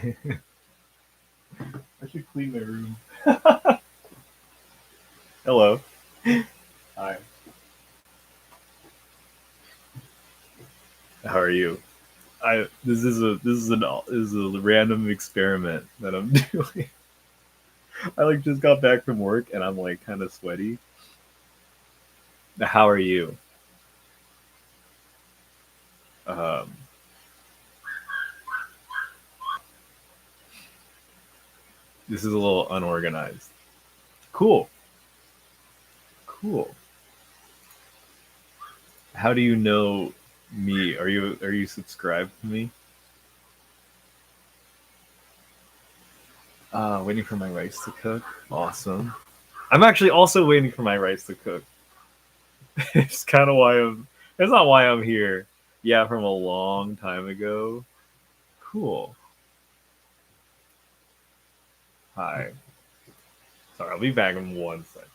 I should clean my room. Hello. Hi. How are you? This is a random experiment that I'm doing. I just got back from work and I'm kind of sweaty. How are you? Um, this is a little unorganized. Cool. Cool. How do you know me? Are you subscribed to me? Waiting for my rice to cook. Awesome. I'm actually also waiting for my rice to cook. It's kind of why I'm. That's not why I'm here. Yeah, from a long time ago. Cool. Hi. Sorry, I'll be back in 1 second.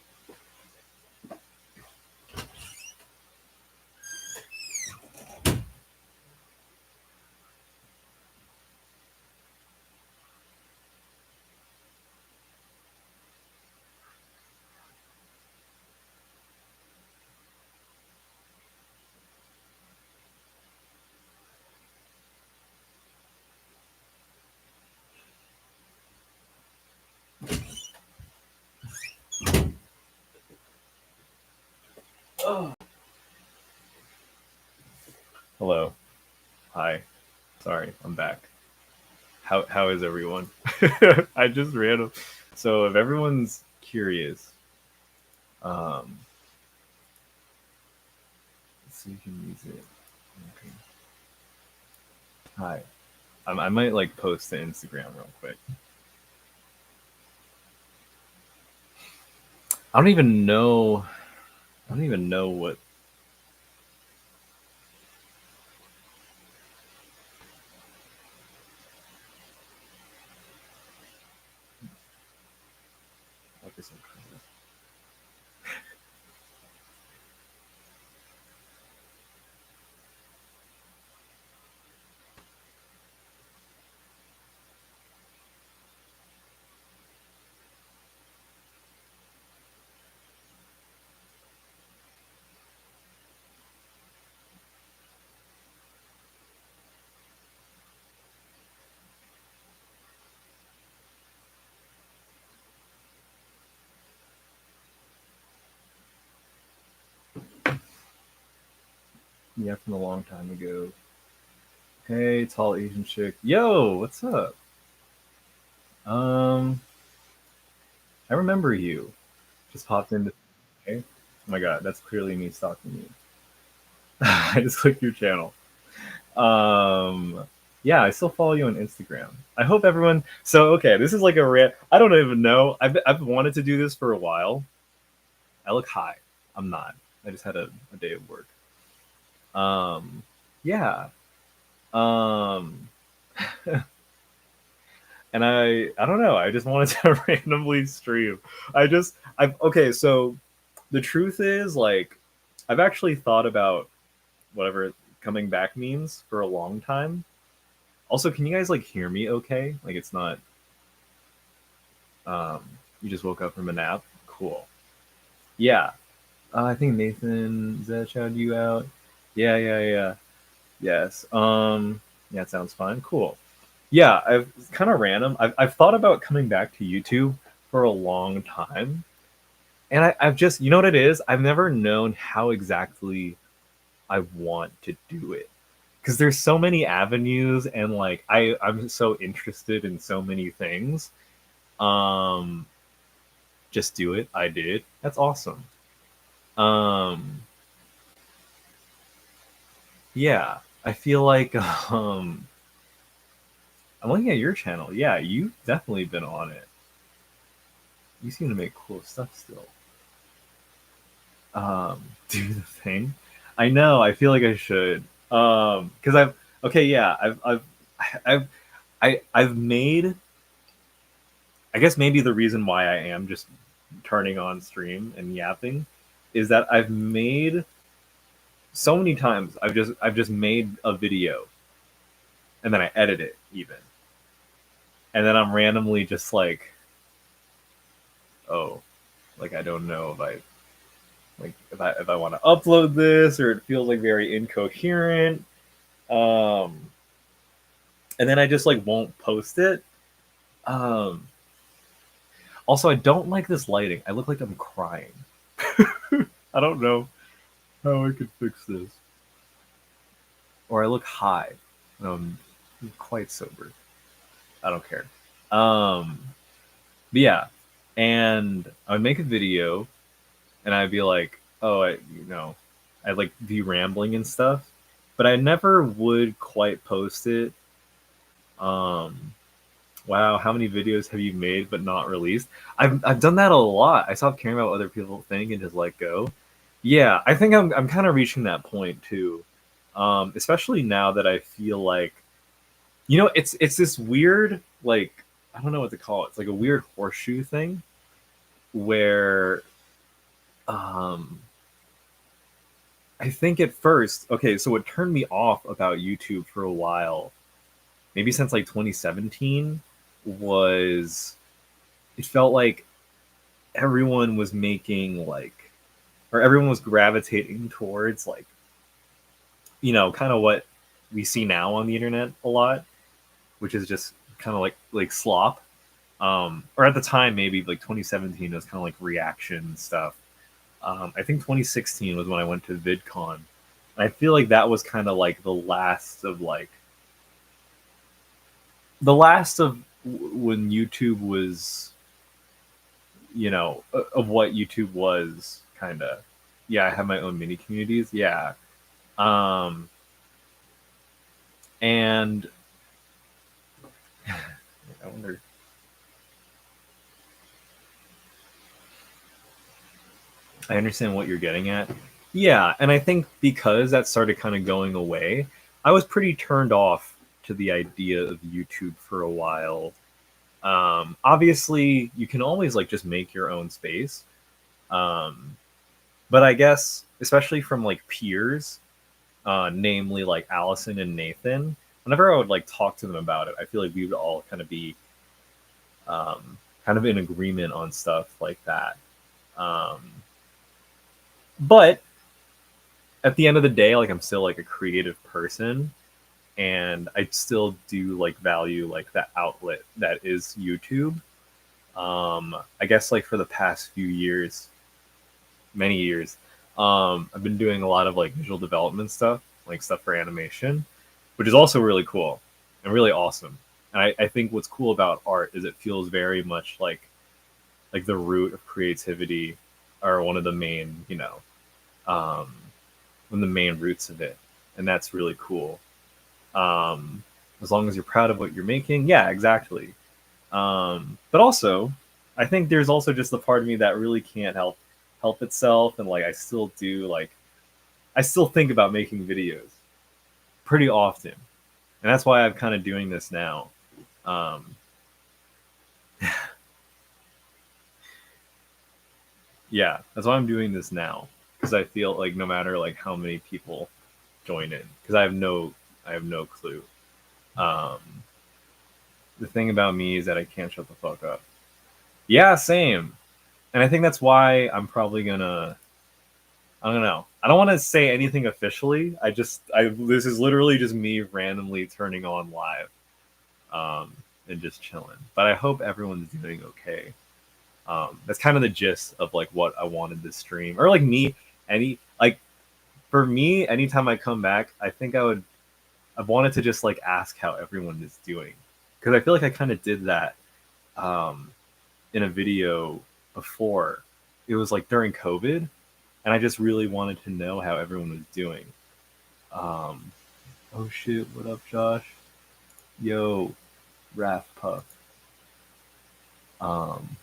Oh. Hello. Hi. Sorry, I'm back. How is everyone? I just ran. So if everyone's curious, um, let's see if you can use it. Okay. Hi. I might post to Instagram real quick. I don't even know. I don't even know what. What is it? Yeah, from a long time ago. Hey, tall Asian chick. Yo, what's up? Um, I remember you. Just popped into. Okay. Oh my god, that's clearly me stalking you. I just clicked your channel. Um, yeah, I still follow you on Instagram. I hope everyone. So okay, this is like a rant. I don't even know. I've wanted to do this for a while. I look high. I'm not. I just had a day of work. Yeah. Um, and I don't know. I just wanted to randomly stream. I okay. So the truth is, I've actually thought about whatever coming back means for a long time. Also, can you guys hear me okay? It's not um you just woke up from a nap? Cool. Yeah. I think Nathan Zed shouted you out. Yeah, yeah, yeah. Yes. Yeah, it sounds fine. Cool. Yeah, I've it's kind of random. I've thought about coming back to YouTube for a long time. And I've just, you know what it is? I've never known how exactly I want to do it. Because there's so many avenues and I'm so interested in so many things. Um just do it. I did. That's awesome. Um yeah, I feel like I'm looking at your channel. Yeah, you've definitely been on it. You seem to make cool stuff still. Do the thing. I know. I feel like I should. Because I've okay. Yeah, I've I've made. I guess maybe the reason why I am just turning on stream and yapping is that I've made so many times. I've just made a video and then I edit it even. and then I'm randomly just like, oh, like I don't know if I like if I want to upload this, or it feels like very incoherent. Um, and then I just like won't post it. Um, Also, I don't like this lighting. I look like I'm crying. I don't know how I could fix this. Or I look high. I'm quite sober. I don't care. Um, but yeah, and I would make a video, and I'd be like, oh, I'd like be rambling and stuff, but I never would quite post it. Um, wow, how many videos have you made but not released? I've done that a lot. I stopped caring about what other people think and just let go. Yeah, I think I'm kind of reaching that point too. Especially now that I feel like, it's this weird, like, I don't know what to call it. It's like a weird horseshoe thing where um I think at first, okay, so what turned me off about YouTube for a while, maybe since like 2017, was it felt like everyone was making like, or everyone was gravitating towards like, kind of what we see now on the internet a lot, which is just kind of like slop. Or at the time, maybe like 2017 was kind of like reaction stuff. I think 2016 was when I went to VidCon. And I feel like that was kind of like the last of when YouTube was, of what YouTube was, kind of. Yeah, I have my own mini communities. Yeah. Um, and I wonder. I understand what you're getting at. Yeah, and I think because that started kind of going away, I was pretty turned off to the idea of YouTube for a while. Obviously, you can always like just make your own space, um, but I guess especially from like peers, namely like Allison and Nathan, whenever I would like talk to them about it, I feel like we would all kind of be kind of in agreement on stuff like that. Um, but at the end of the day, like I'm still like a creative person, and I still do like value like that outlet that is YouTube. I guess like for the past few years, many years, I've been doing a lot of like visual development stuff, like stuff for animation, which is also really cool and really awesome. And I think what's cool about art is it feels very much like the root of creativity, or one of the main, um, one of the main roots of it, and that's really cool. Um, as long as you're proud of what you're making, yeah, exactly. But also, I think there's also just the part of me that really can't help itself, and like I still think about making videos pretty often, and that's why I'm kind of doing this now. Um, yeah, that's why I'm doing this now, because I feel like no matter like how many people join in, because I have no clue. Um, the thing about me is that I can't shut the fuck up. Yeah, same. And I think that's why I'm probably gonna. I don't know. I don't want to say anything officially. This is literally just me randomly turning on live, um, and just chilling. But I hope everyone's doing okay. That's kind of the gist of like what I wanted this stream, or like me. Any like For me, anytime I come back, I think I've wanted to just like ask how everyone is doing, because I feel like I kind of did that, um, in a video before. It was like during COVID, and I just really wanted to know how everyone was doing. Um, oh shit, what up, Josh? Yo, Raph Puff. Um,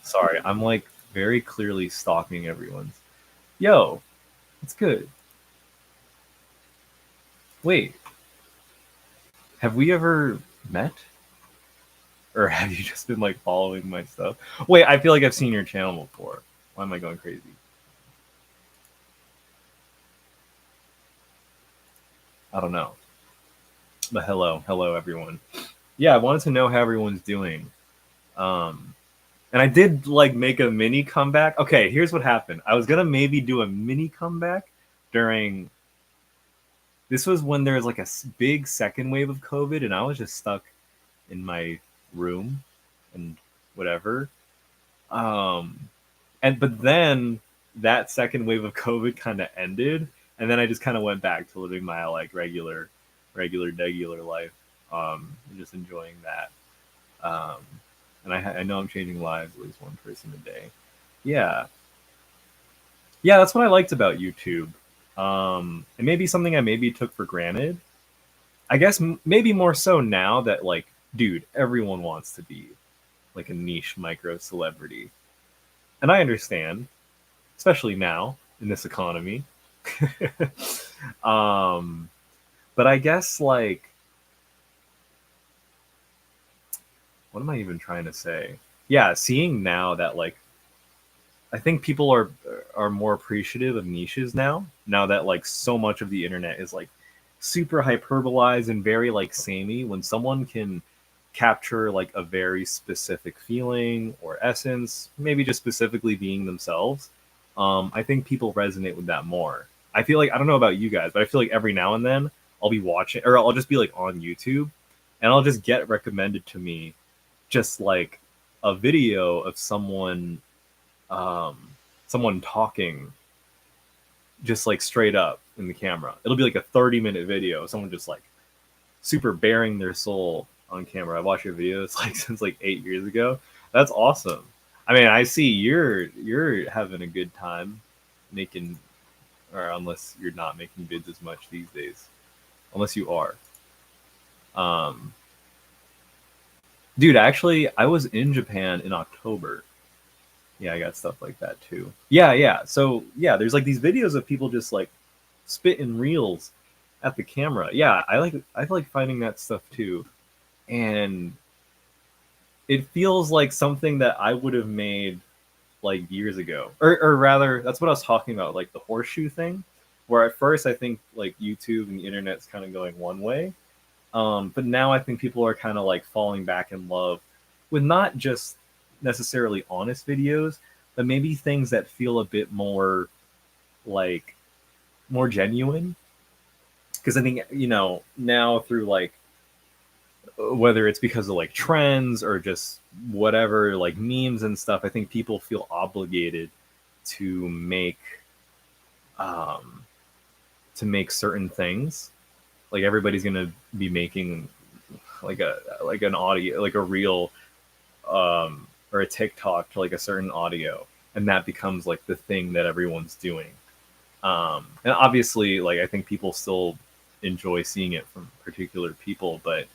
Sorry, I'm like very clearly stalking everyone's. Yo, it's good. Wait, have we ever met? Or have you just been like following my stuff? Wait, I feel like I've seen your channel before. Why am I going crazy? I don't know. But hello everyone. Yeah, I wanted to know how everyone's doing. Um, and I did like make a mini comeback. Okay, here's what happened. I was gonna maybe do a mini comeback during. This was when there was like a big second wave of COVID, and I was just stuck in my room and whatever. Um, and but then that second wave of COVID kind of ended, and then I just kind of went back to living my like regular life, and just enjoying that. Um, and I know I'm changing lives at least one person a day. Yeah, yeah, that's what I liked about YouTube. And maybe something I maybe took for granted. I guess maybe more so now that like, dude, everyone wants to be like a niche micro celebrity, and I understand, especially now in this economy. um, but I guess like, what am I even trying to say? Yeah, seeing now that like I think people are more appreciative of niches now. Now that like so much of the internet is like super hyperbolized and very like samey, when someone can capture like a very specific feeling or essence, maybe just specifically being themselves, I think people resonate with that more. I feel like I don't know about you guys, but I feel like every now and then I'll be watching or I'll just be like on YouTube and I'll just get recommended to me just like a video of um, someone talking just like straight up in the camera. It'll be like a 30-minute video, someone just like super bearing their soul on camera. I've watched your videos like since like 8 years ago. That's awesome. I mean, I see you're having a good time making, or unless you're not making vids as much these days, unless you are. Um, dude, actually, I was in Japan in October. Yeah, I got stuff like that too. Yeah, yeah. So yeah, there's like these videos of people just like spitting reels at the camera. Yeah, I like finding that stuff too. And it feels like something that I would have made like years ago. Or rather, that's what I was talking about, like the horseshoe thing, where at first I think like YouTube and the internet's kind of going one way. But now I think people are kind of like falling back in love with not just necessarily honest videos, but maybe things that feel a bit more like more genuine. Because I think, now through like whether it's because of like trends or just whatever, like memes and stuff, I think people feel obligated to make um to make certain things. Like everybody's gonna be making like an audio, like a reel, or a TikTok to like a certain audio, and that becomes like the thing that everyone's doing. And obviously, like I think people still enjoy seeing it from particular people, but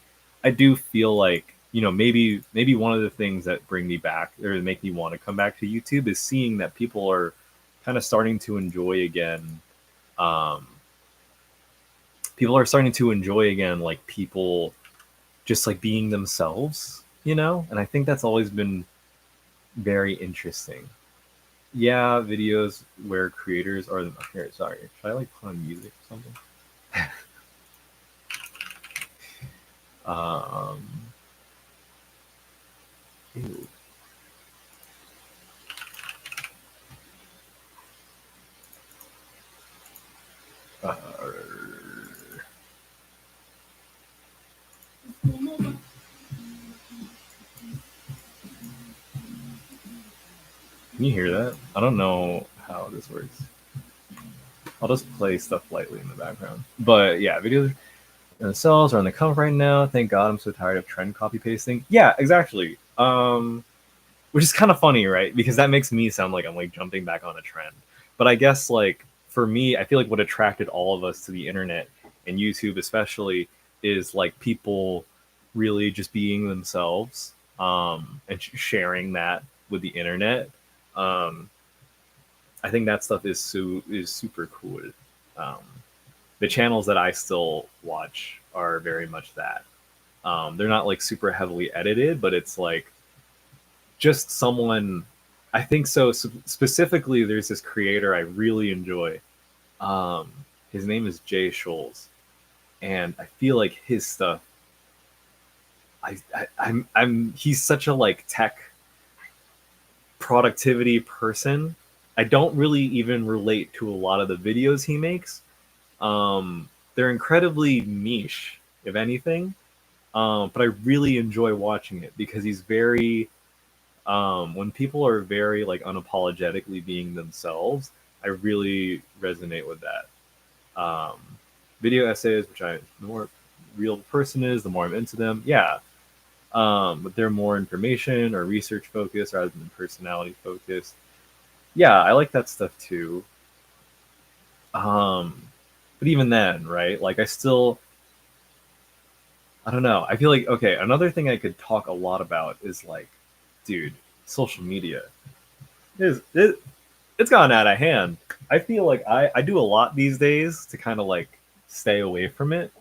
I do feel like maybe one of the things that bring me back or make me want to come back to YouTube is seeing that people are kind of starting to enjoy again. Um, People are starting to enjoy again, like people just like being themselves, and I think that's always been very interesting. Yeah, videos where creators are here. Sorry, should I like put on music or something? Um, ew. Uh, can you hear that? I don't know how this works. I'll just play stuff lightly in the background. But yeah, videos themselves are on the cover right now. Thank God, I'm so tired of trend copy pasting. Yeah, exactly. Which is kind of funny, right? Because that makes me sound like I'm like jumping back on a trend. But I guess like for me, I feel like what attracted all of us to the internet and YouTube especially is like people really just being themselves, and sharing that with the internet. Um, I think that stuff is super cool. Um, the channels that I still watch are very much that. They're not like super heavily edited, but it's like just someone. I think so. Specifically, there's this creator I really enjoy. Um, his name is Jay Scholes, and I feel like his stuff. I'm he's such a like tech productivity person. I don't really even relate to a lot of the videos he makes. They're incredibly niche, if anything. But I really enjoy watching it because he's very when people are very like unapologetically being themselves, I really resonate with that. Um, Video essays, which I the more real the person is, the more I'm into them. Yeah, but they're more information or research focused rather than personality focused. Yeah, I like that stuff too. Um, but even then, right? Like I don't know. I feel like okay. Another thing I could talk a lot about is like, dude, social media is it it's gotten out of hand. I feel like I do a lot these days to kind of like stay away from it.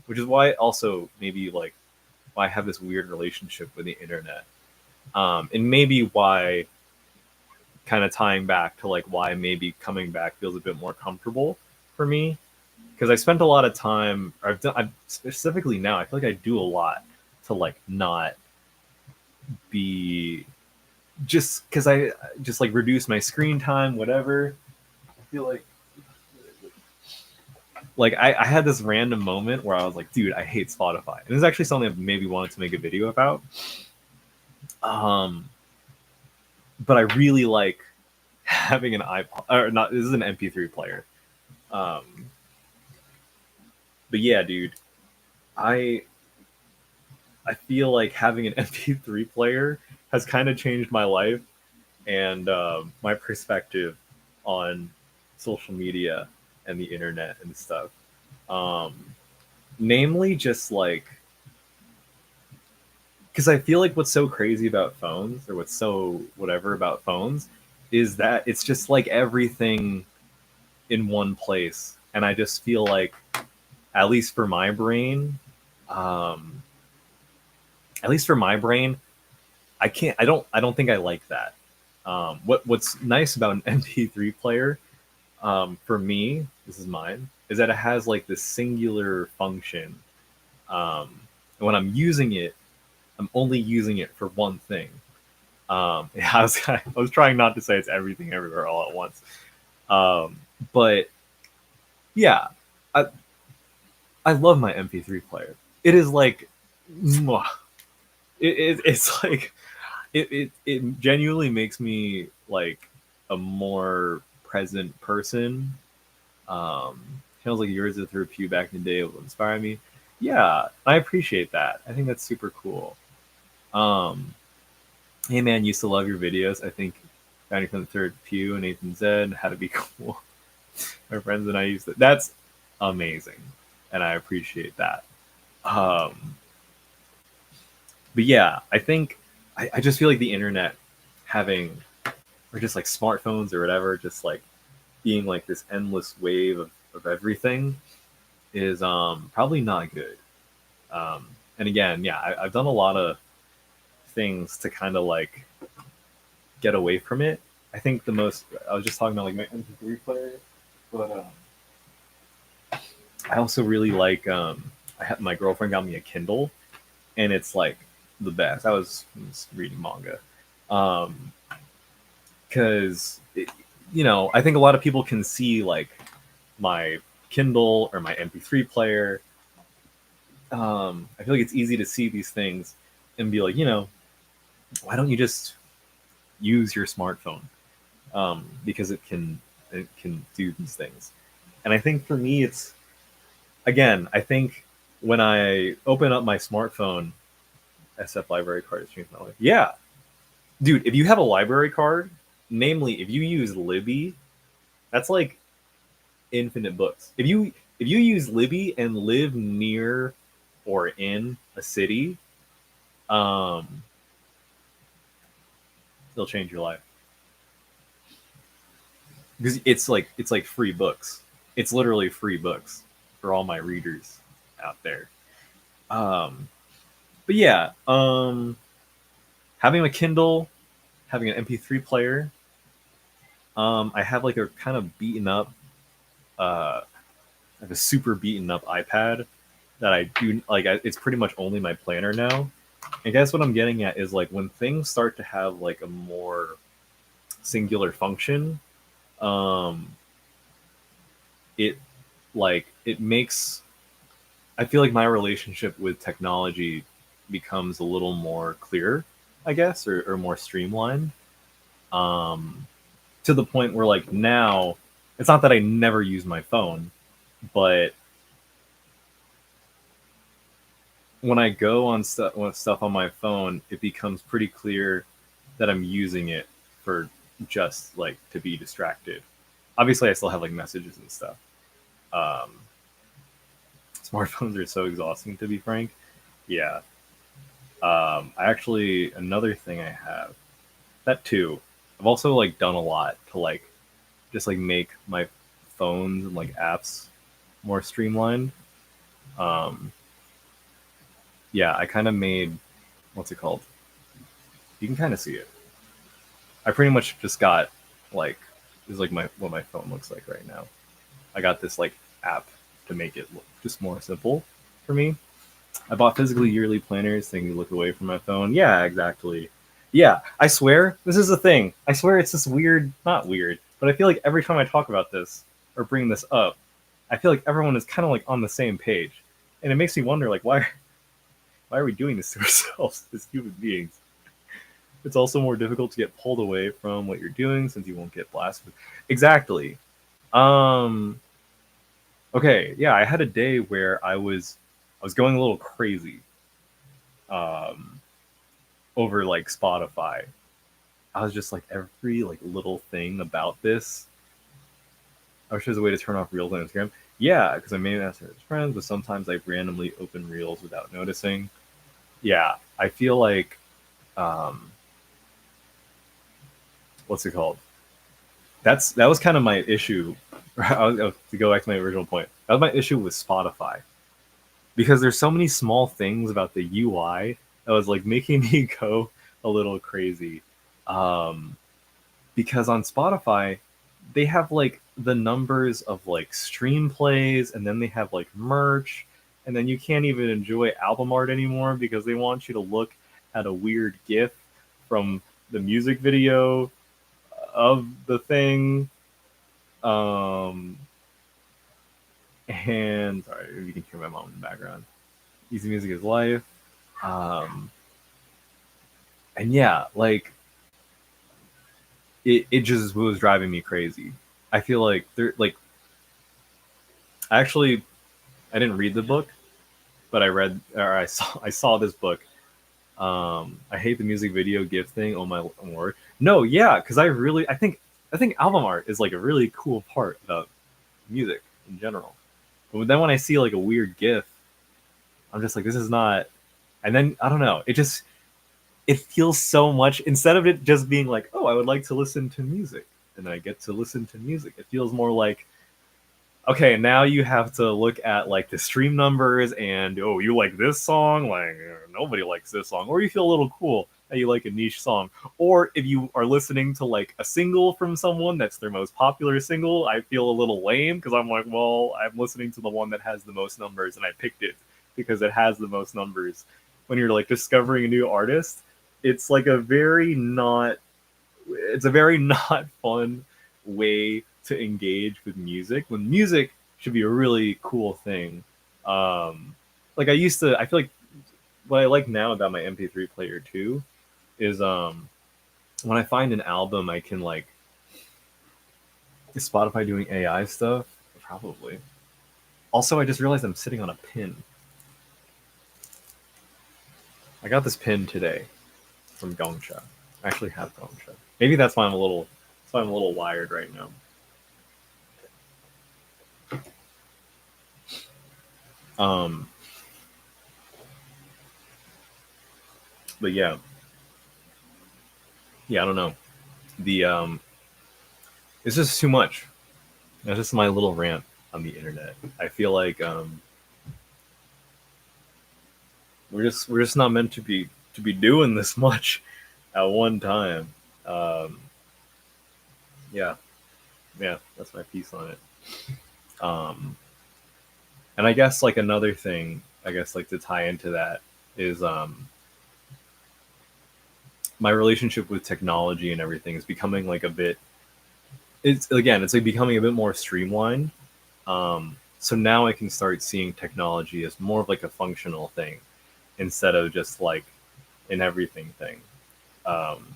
Which is why also maybe like why I have this weird relationship with the internet. And maybe why kind of tying back to like why maybe coming back feels a bit more comfortable for me because I spent a lot of time. Or I've specifically now. I feel like I do a lot to like not be just because I just like reduce my screen time, whatever. I feel like I had this random moment where I was like, dude, I hate Spotify. And this is actually something I maybe wanted to make a video about. Um, but I really like having an iPod or not. This is an MP3 player. Um, but yeah, dude, I I feel like having an MP3 player has kind of changed my life and my perspective on social media and the internet and stuff. Um, Namely, just like because I feel like what's so crazy about phones or what's so whatever about phones is that it's just like everything in one place, and I just feel like at least for my brain, um, at least for my brain, I can't. I don't think I like that. What's nice about an MP3 player for me, this is mine, is that it has like this singular function. And when I'm using it, I'm only using it for one thing. I was trying not to say it's everything everywhere all at once. Um, but yeah, I, I love my MP3 player. It is like, mwah. It's like it genuinely makes me like a more present person. Feels like yours with her pew back in the day will inspire me. Yeah, I appreciate that. I think that's super cool. Um, Hey man, used to love your videos. I think Bounty from the Third Pew and Nathan Zed, How to Be Cool. My friends and I used it. That's amazing, and I appreciate that. Um, but yeah, I think I just feel like the internet having or just like smartphones or whatever, just like being like this endless wave of everything is probably not good. Um, and again, yeah, I've done a lot of things to kind of like get away from it. I think the most I was just talking about like my MP3 player, but I also really like my girlfriend got me a Kindle, and it's like the best. I was reading manga, because you know I think a lot of people can see like my Kindle or my MP3 player. I feel like it's easy to see these things and be like, you know, why don't you just use your smartphone? Because it can do these things. And I think for me, it's again, I think when I open up my smartphone, SF library card has changed my life. Yeah, dude, if you have a library card, namely if you use Libby, that's like infinite books. If you use Libby and live near or in a city, um, it'll change your life because it's like free books. It's literally free books for all my readers out there. Um, but yeah, having a Kindle, having an MP3 player. I have like a kind of beaten up, I have a super beaten up iPad that I do like. It's pretty much only my planner now. I guess what I'm getting at is like when things start to have like a more singular function, um, it it makes I feel like my relationship with technology becomes a little more clear, I guess, or more streamlined. Um, to the point where like now, it's not that I never use my phone, but when I go on stuff on my phone, it becomes pretty clear that I'm using it for just like to be distracted. Obviously, I still have like messages and stuff. Um, Smartphones are so exhausting, to be frank. Yeah. I actually another thing I have that too. I've also like done a lot to like just like make my phones and like apps more streamlined. Um, yeah, I kind of made what's it called? You can kind of see it. I pretty much just got like this is like my what my phone looks like right now. I got this like app to make it look just more simple for me. I bought physical yearly planners thinking to look away from my phone. Yeah, exactly. Yeah, I swear this is a thing. I swear it's this weird, not weird, but I feel like every time I talk about this or bring this up, I feel like everyone is kind of like on the same page, and it makes me wonder like why are we doing this to ourselves as human beings? It's also more difficult to get pulled away from what you're doing since you won't get blasted. Exactly. Um. Okay. Yeah, I had a day where I was going a little crazy. Um. Over like Spotify. I was just like every like little thing about this. I wish there's a way to turn off reels on Instagram. Yeah, because I may ask as friends, but sometimes I randomly open reels without noticing. Yeah, I feel like um, what's it called? That was kind of my issue. To go back to my original point, that was my issue with Spotify because there's so many small things about the UI that was like making me go a little crazy. Um, because on Spotify, they have like the numbers of like stream plays, and then they have like merch, and then you can't even enjoy album art anymore because they want you to look at a weird GIF from the music video of the thing. Um, and sorry, you can hear my mom in the background. Easy music is life. Um, and yeah, like it just was driving me crazy. I feel like there like actually I didn't read the book, but I saw this book. I hate the music video GIF thing. Oh my lord! No, yeah, because I think album art is like a really cool part about music in general. But then when I see like a weird GIF, I'm just like, this is not. And then I don't know. It feels so much instead of it just being like, oh, I would like to listen to music, and I get to listen to music. It feels more like okay, now you have to look at like the stream numbers and oh, you like this song? Like nobody likes this song, or you feel a little cool that you like a niche song, or if you are listening to like a single from someone that's their most popular single, I feel a little lame because I'm like, well, I'm listening to the one that has the most numbers, and I picked it because it has the most numbers. When you're like discovering a new artist, it's like a very not it's a very not fun way to engage with music when music should be a really cool thing. Um, like I feel like what I like now about my MP3 player too is when I find an album, I can like is Spotify doing AI stuff? Probably. Also, I just realized I'm sitting on a pin. I got this pin today from Gongcha. I actually have Gongcha. Maybe that's why I'm a little wired right now. Um, but yeah, I don't know. The It's just too much. That's just my little rant on the internet. I feel like we're just not meant to be doing this much at one time. Um, yeah, yeah, that's my piece on it. Um, and I guess like another thing I guess like to tie into that is my relationship with technology and everything is becoming like a bit. It's like becoming a bit more streamlined. So now I can start seeing technology as more of like a functional thing instead of just like an everything thing. Um,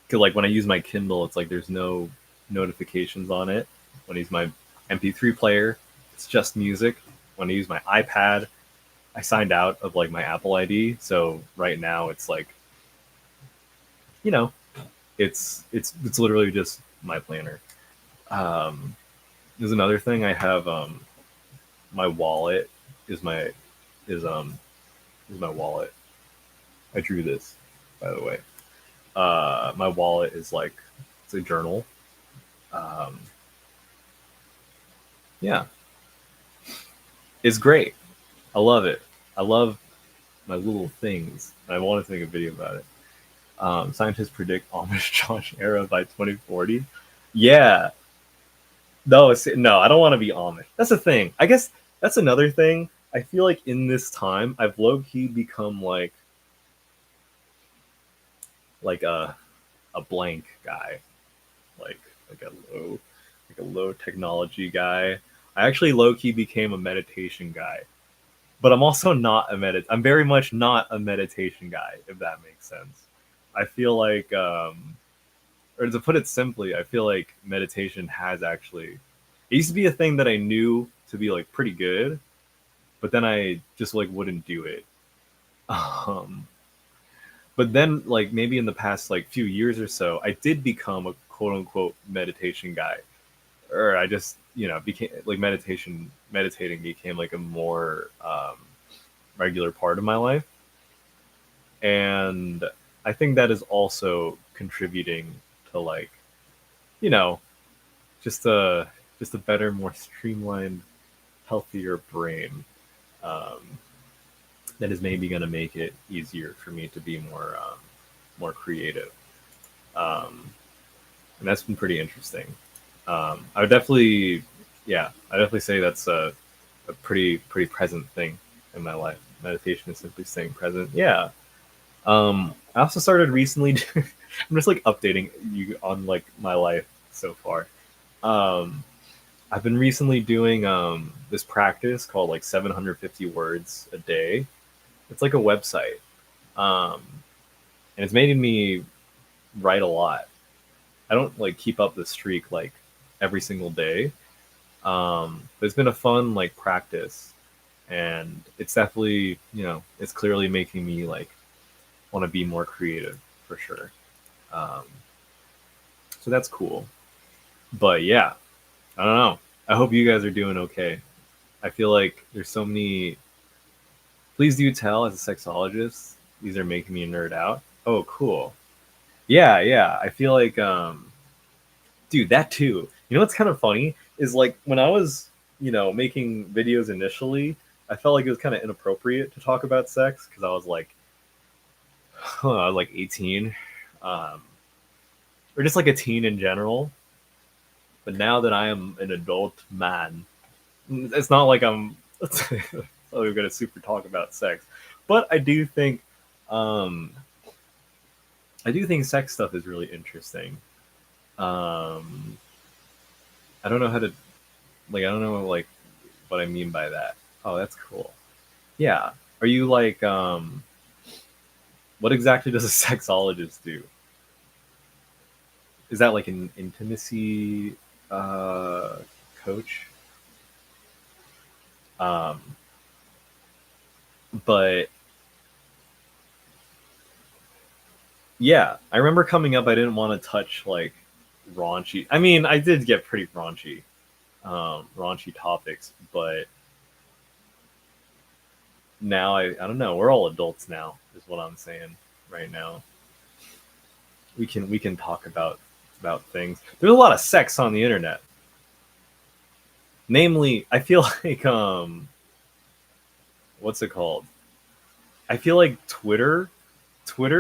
'Cause like when I use my Kindle, it's like there's no notifications on it. When I use my MP3 player, it's just music. When I use my iPad, I signed out of like my Apple ID, so right now it's like, you know, it's literally just my planner. Um, there's another thing I have. My wallet is my is is my wallet. I drew this, by the way. My wallet is like it's a journal. Um, yeah, it's great. I love it. I love my little things. I wanted to make a video about it. Scientists predict Amish Josh era by 2040. Yeah, no, I don't want to be Amish. That's the thing. I guess that's another thing. I feel like in this time, I've low key become like a blank guy, like like a low like a low technology guy. I actually low key became a meditation guy, but I'm also not a I'm very much not a meditation guy, if that makes sense. I feel like, or to put it simply, I feel like meditation has actually. It used to be a thing that I knew to be like pretty good, but then I just like wouldn't do it. Um, but then like maybe in the past like few years or so, I did become a quote unquote meditation guy, or I just became like meditating became like a more regular part of my life, and I think that is also contributing to like you know just a just a better, more streamlined, healthier brain, um, that is maybe going to make it easier for me to be more creative, um, and that's been pretty interesting. I would definitely, yeah, I definitely say that's a pretty present thing in my life. Meditation is simply staying present. Yeah. I also started recently. I'm just like updating you on like my life so far. Um, I've been recently doing this practice called like 750 words a day. It's like a website, um, and it's made me write a lot. I don't like keep up the streak like every single day, but it's been a fun like practice, and it's definitely it's clearly making me like want to be more creative for sure. Um, so that's cool. But yeah, I don't know. I hope you guys are doing okay. I feel like there's so many. Please do tell as a sexologist. These are making me nerd out. Oh, cool. Yeah, yeah. I feel like, dude, that too. You know what's kind of funny is like when I was, making videos initially, I felt like it was kind of inappropriate to talk about sex because I was like 18, um, or just like a teen in general. But now that I am an adult man, it's not like I'm. We're gonna super talk about sex, but um, I do think sex stuff is really interesting. Um, I don't know how to like. I don't know like what I mean by that. Oh, that's cool. Yeah. Are you like what exactly does a sexologist do? Is that like an intimacy uh coach? Um but yeah, I remember coming up I didn't want to touch like raunchy. I mean, I did get pretty raunchy topics, but now I don't know, we're all adults now, is what I'm saying right now. We can talk about things. There's a lot of sex on the internet. Namely, I feel like what's it called? I feel like Twitter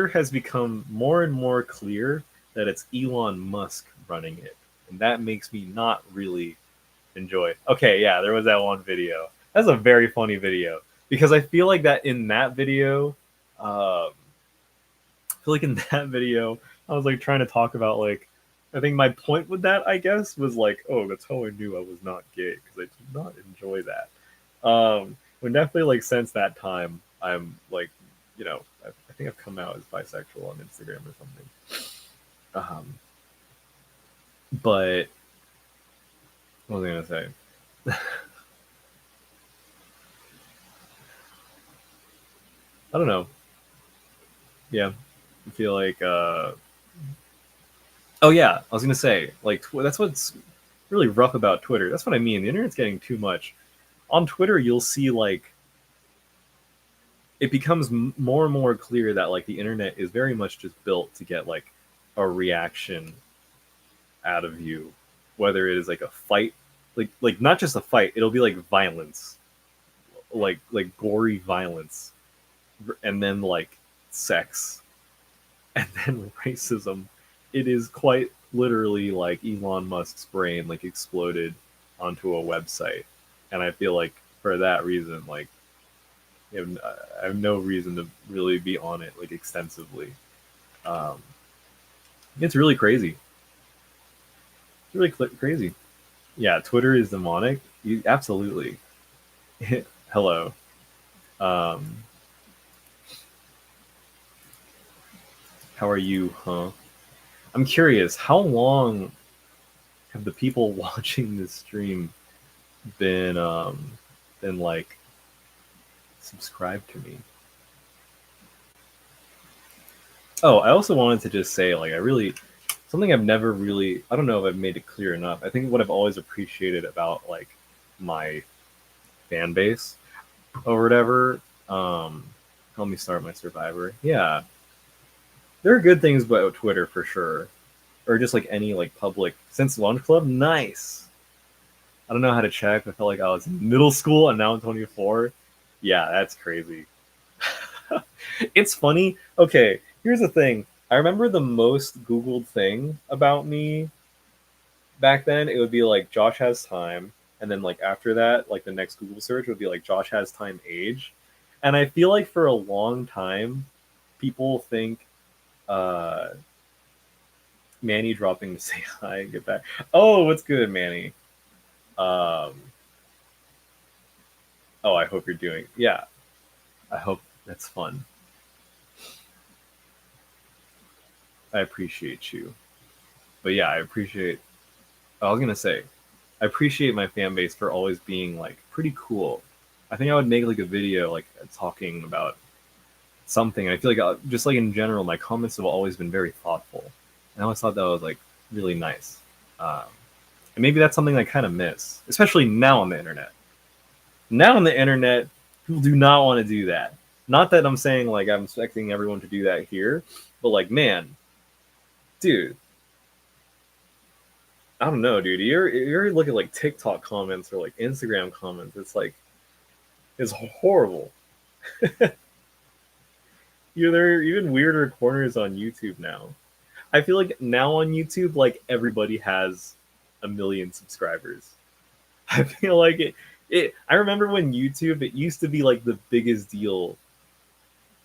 has become more and more clear that it's Elon Musk running it. And that makes me not really enjoy it. Okay, yeah, there was that one video. That's a very funny video because I feel like that in that video, I feel like in that video, I was like trying to talk about like, I think my point with that, I guess, was like, oh, that's how I knew I was not gay because I did not enjoy that. But definitely like since that time, I'm like, I think I've come out as bisexual on Instagram or something. But what was I gonna say? I don't know. Yeah, I feel like. Oh yeah, I was gonna say like that's what's really rough about Twitter. That's what I mean. The internet's getting too much. On Twitter, you'll see like it becomes more and more clear that like the internet is very much just built to get like a reaction out of you, whether it is like a fight, like not just a fight. It'll be like violence, like gory violence, and then like sex, and then racism. It is quite literally like Elon Musk's brain like exploded onto a website, and I feel like for that reason, like I have no reason to really be on it like extensively. Um, it's really crazy. It's really crazy. Yeah, Twitter is demonic. Absolutely. Hello. Um, how are you, huh? I'm curious. How long have the people watching this stream been like subscribed to me? Oh, I also wanted to just say like I really something I've never really I don't know if I've made it clear enough. I think what I've always appreciated about like my fan base or whatever. Help me start my Survivor. Yeah, there are good things about Twitter for sure, or just like any like public since Launch Club. Nice. I don't know how to check. I felt like I was in middle school and now I'm 24. Yeah, that's crazy. It's funny. Okay, here's the thing. I remember the most Googled thing about me back then. It would be like Josh has time, and then like after that, like the next Google search would be like Josh has time age. And I feel like for a long time, people think uh, Manny dropping to say hi and get back. Oh, what's good, Manny? Um, oh, I hope you're doing. Yeah, I hope that's fun. I appreciate you. But yeah, I appreciate. I was gonna say, I appreciate my fan base for always being like pretty cool. I think I would make like a video like talking about something. I feel like just like in general, my comments have always been very thoughtful, and I always thought that was like really nice. Um, and maybe that's something I kind of miss, especially now on the internet. Now on the internet, people do not want to do that. Not that I'm saying like I'm expecting everyone to do that here, but like man, dude, I don't know, dude. You're looking like TikTok comments or like Instagram comments. It's like it's horrible. There are even weirder corners on YouTube now. I feel like now on YouTube, like everybody has a million subscribers. I feel like it. I remember when YouTube, it used to be like the biggest deal.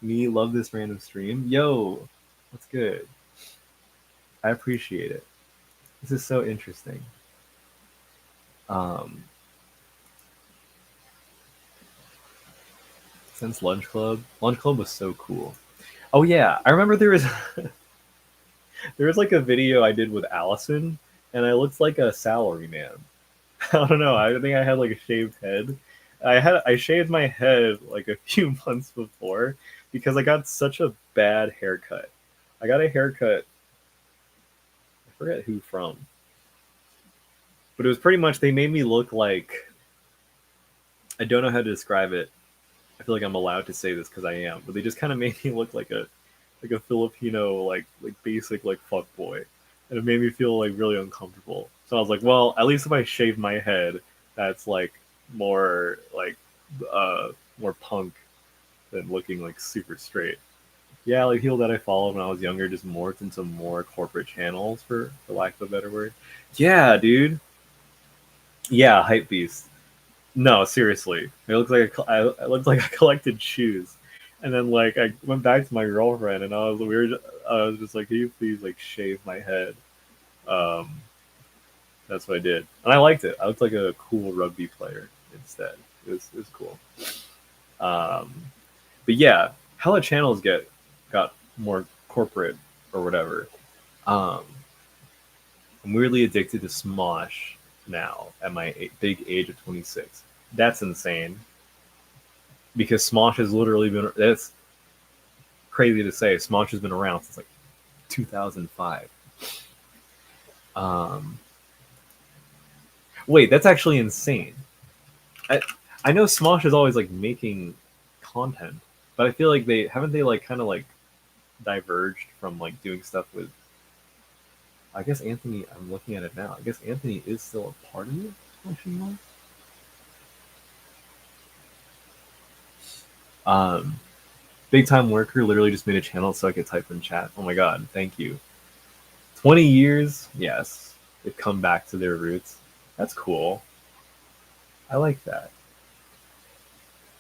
Me love this random stream. Yo, what's good? I appreciate it. This is so interesting. Um, since Lunch Club was so cool. Oh yeah, I remember there was there was like a video I did with Allison, and I looked like a salary man. I don't know. I think I had like a shaved head. I shaved my head like a few months before because I got such a bad haircut. I got a haircut. I forget who from, but it was pretty much they made me look like I don't know how to describe it. I feel like I'm allowed to say this because I am, but they just kind of made me look like a Filipino like basic like fuck boy, and it made me feel like really uncomfortable. So I was like, well, at least if I shave my head, that's like more like uh more punk than looking like super straight. Yeah, like people that I followed when I was younger just morphed into more corporate channels for lack of a better word. Yeah, dude. Yeah, hype beast. No, seriously, it looked like I collected shoes, and then like I went back to my girlfriend, and I was just like, "Can you please like shave my head?" Um, that's what I did, and I liked it. I looked like a cool rugby player instead. It was cool. Um, but yeah, hella channels got more corporate or whatever. Um, I'm weirdly addicted to Smosh now at my big age of 26. That's insane because Smosh has literally been. That's crazy to say. Smosh has been around since like 2005. Um, wait, that's actually insane. I I know Smosh is always like making content, but I feel like they like kind of like diverged from like doing stuff with. I guess Anthony. I'm looking at it now. I guess Anthony is still a part of it. Question mark. Um, Big time worker literally just made a channel so I could type in chat. Oh my god, thank you. 20 years, yes. They've come back to their roots. That's cool. I like that.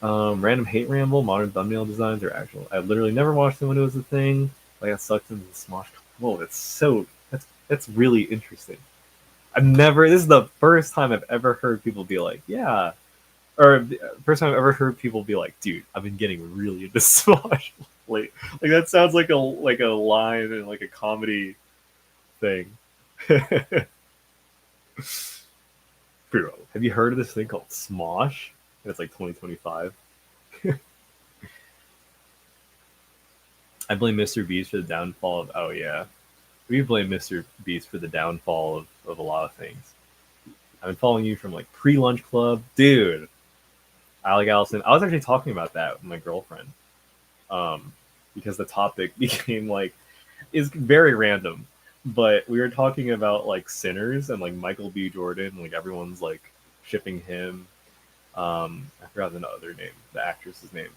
Random hate ramble, modern thumbnail designs are actual. I literally never watched them when it was a thing. Like I sucked into the Smosh. Whoa, that's really interesting. I've never. This is the first time I've ever heard people be like, yeah, or first time I've ever heard people be like, dude, I've been getting really into Smosh. Like that sounds like a line in like a comedy thing. Bro, have you heard of this thing called Smosh? And it's like 2025. I blame Mr. Beast for the downfall of. Oh yeah, we blame Mr. Beast for the downfall of a lot of things. I've been following you from like pre-lunch club, dude. Alec Allison. I was actually talking about that with my girlfriend, um, because the topic became like is very random, but we were talking about like sinners and like Michael B. Jordan, like everyone's like shipping him. I forgot the other name, the actress's name.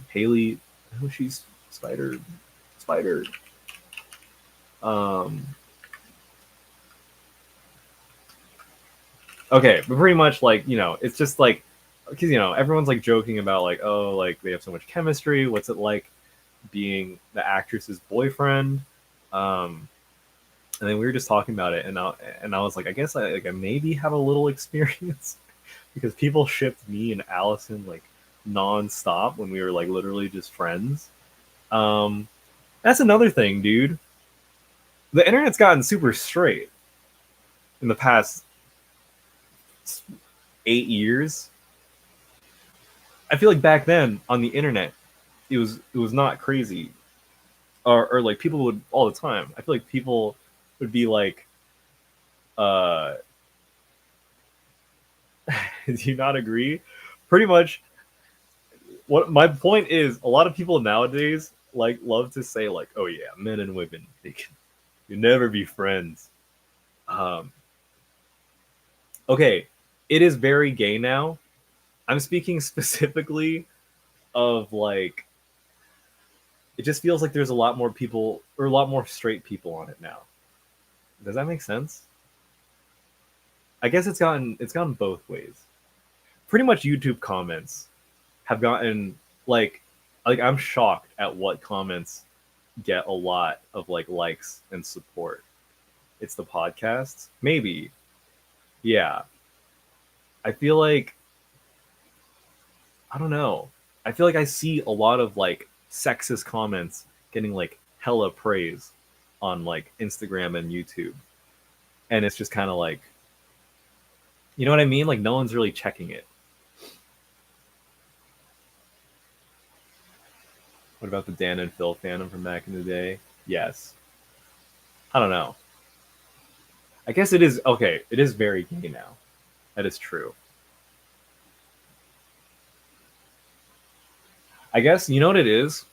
Haley, oh, she's Spider. Um, okay, but pretty much like it's just like because everyone's like joking about like oh like they have so much chemistry. What's it like being the actress's boyfriend? Um, and then we were just talking about it, and I was like, I guess I maybe have a little experience because people shipped me and Allison like nonstop when we were like literally just friends. Um, that's another thing, dude. The internet's gotten super straight in the past 8 years. I feel like back then on the internet, it was not crazy, or like people would all the time. I feel like people would be like, uh, "Do you not agree?" Pretty much, what my point is, a lot of people nowadays like love to say like, "Oh yeah, men and women they can never be friends." Um, okay, it is very gay now. I'm speaking specifically of like it just feels like there's a lot more people or a lot more straight people on it now. Does that make sense? I guess it's gone both ways. Pretty much YouTube comments have gotten like I'm shocked at what comments get a lot of like likes and support. It's the podcasts. Maybe. Yeah. I feel like I don't know. I feel like I see a lot of like sexist comments getting like hella praise on like Instagram and YouTube. And it's just kind of like, you know what I mean? Like no one's really checking it. What about the Dan and Phil fandom from back in the day? Yes. I don't know. I guess it is okay. It is very gay now. That is true. I guess you know what it is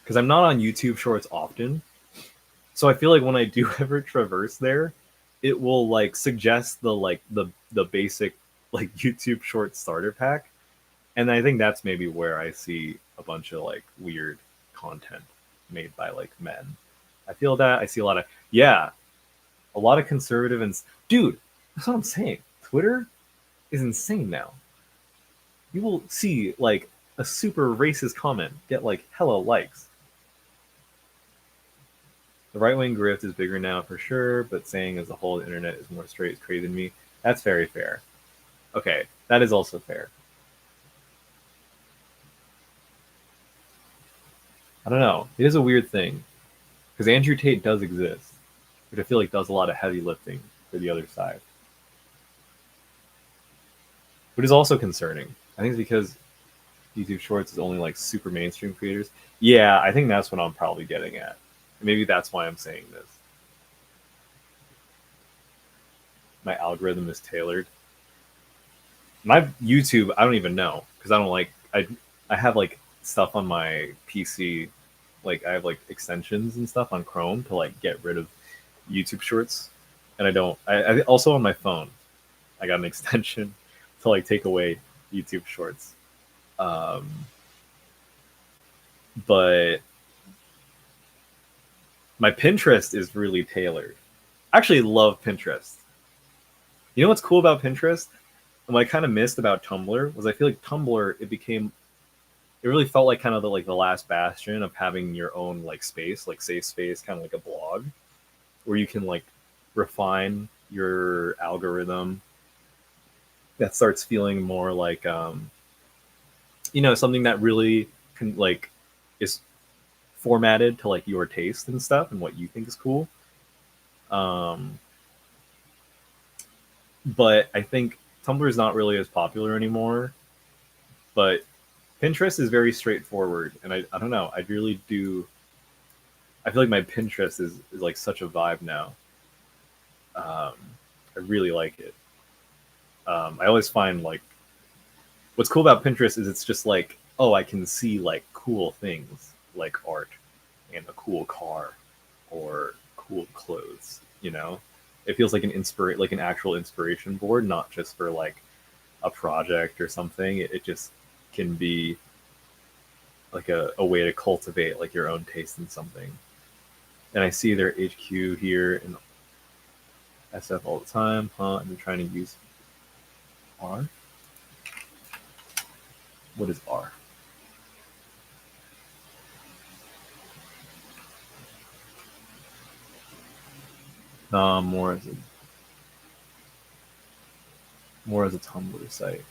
because I'm not on YouTube Shorts often. So I feel like when I do ever traverse there, it will like suggest the basic like YouTube Short starter pack, and I think that's maybe where I see a bunch of like weird content made by like men. I feel that I see a lot of yeah, a lot of conservative and dude. That's what I'm saying. Twitter is insane now. You will see like a super racist comment get like hella likes. The right wing grift is bigger now for sure, but saying as a whole the internet is more straight is crazy to me. That's very fair. Okay, that is also fair. I don't know. It is a weird thing because Andrew Tate does exist, which I feel like does a lot of heavy lifting for the other side, which is also concerning. I think it's because YouTube Shorts is only like super mainstream creators. Yeah, I think that's what I'm probably getting at. Maybe that's why I'm saying this. My algorithm is tailored. My YouTube, I don't even know because I don't like I have like stuff on my PC, like I have like extensions and stuff on Chrome to like get rid of YouTube Shorts, and I don't. I also on my phone, I got an extension to like take away YouTube Shorts. Um, but my Pinterest is really tailored. I actually love Pinterest. You know what's cool about Pinterest? And what I kind of missed about Tumblr was I feel like Tumblr it really felt like kind of the last bastion of having your own like space, like safe space, kind of like a blog where you can like refine your algorithm that starts feeling more like something that really can like is formatted to like your taste and stuff and what you think is cool. Um, but I think Tumblr is not really as popular anymore. But Pinterest is very straightforward, and I don't know. I really do. I feel like my Pinterest is like such a vibe now. Um, I really like it. I always find like what's cool about Pinterest is it's just like, oh, I can see like cool things like art and a cool car or cool clothes. It feels like an actual inspiration board, not just for like a project or something. It just can be like a way to cultivate like your own taste in something. And I see their HQ here in SF all the time, huh? And they're trying to use R. What is R? More as a Tumblr site.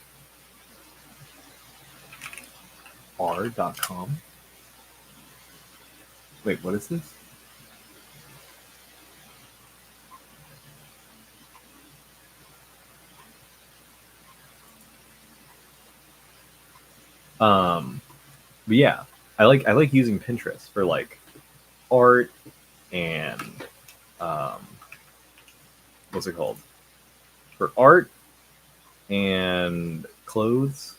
R.com. Wait, what is this? But yeah, I like using Pinterest for like art and um, what's it called? For art and clothes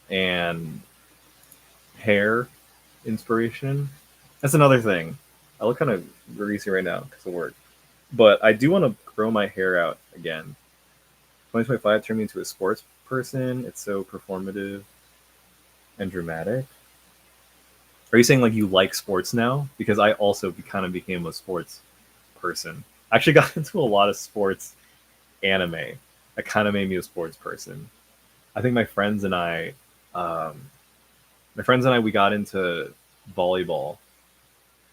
and hair inspiration. That's another thing. I look kind of greasy right now because of work, but I do want to grow my hair out again. 2025 turned me into a sports person. It's so performative and dramatic. Are you saying like you like sports now? Because I also kind of became a sports person. I actually got into a lot of sports anime. That kind of made me a sports person. I think um, we got into volleyball.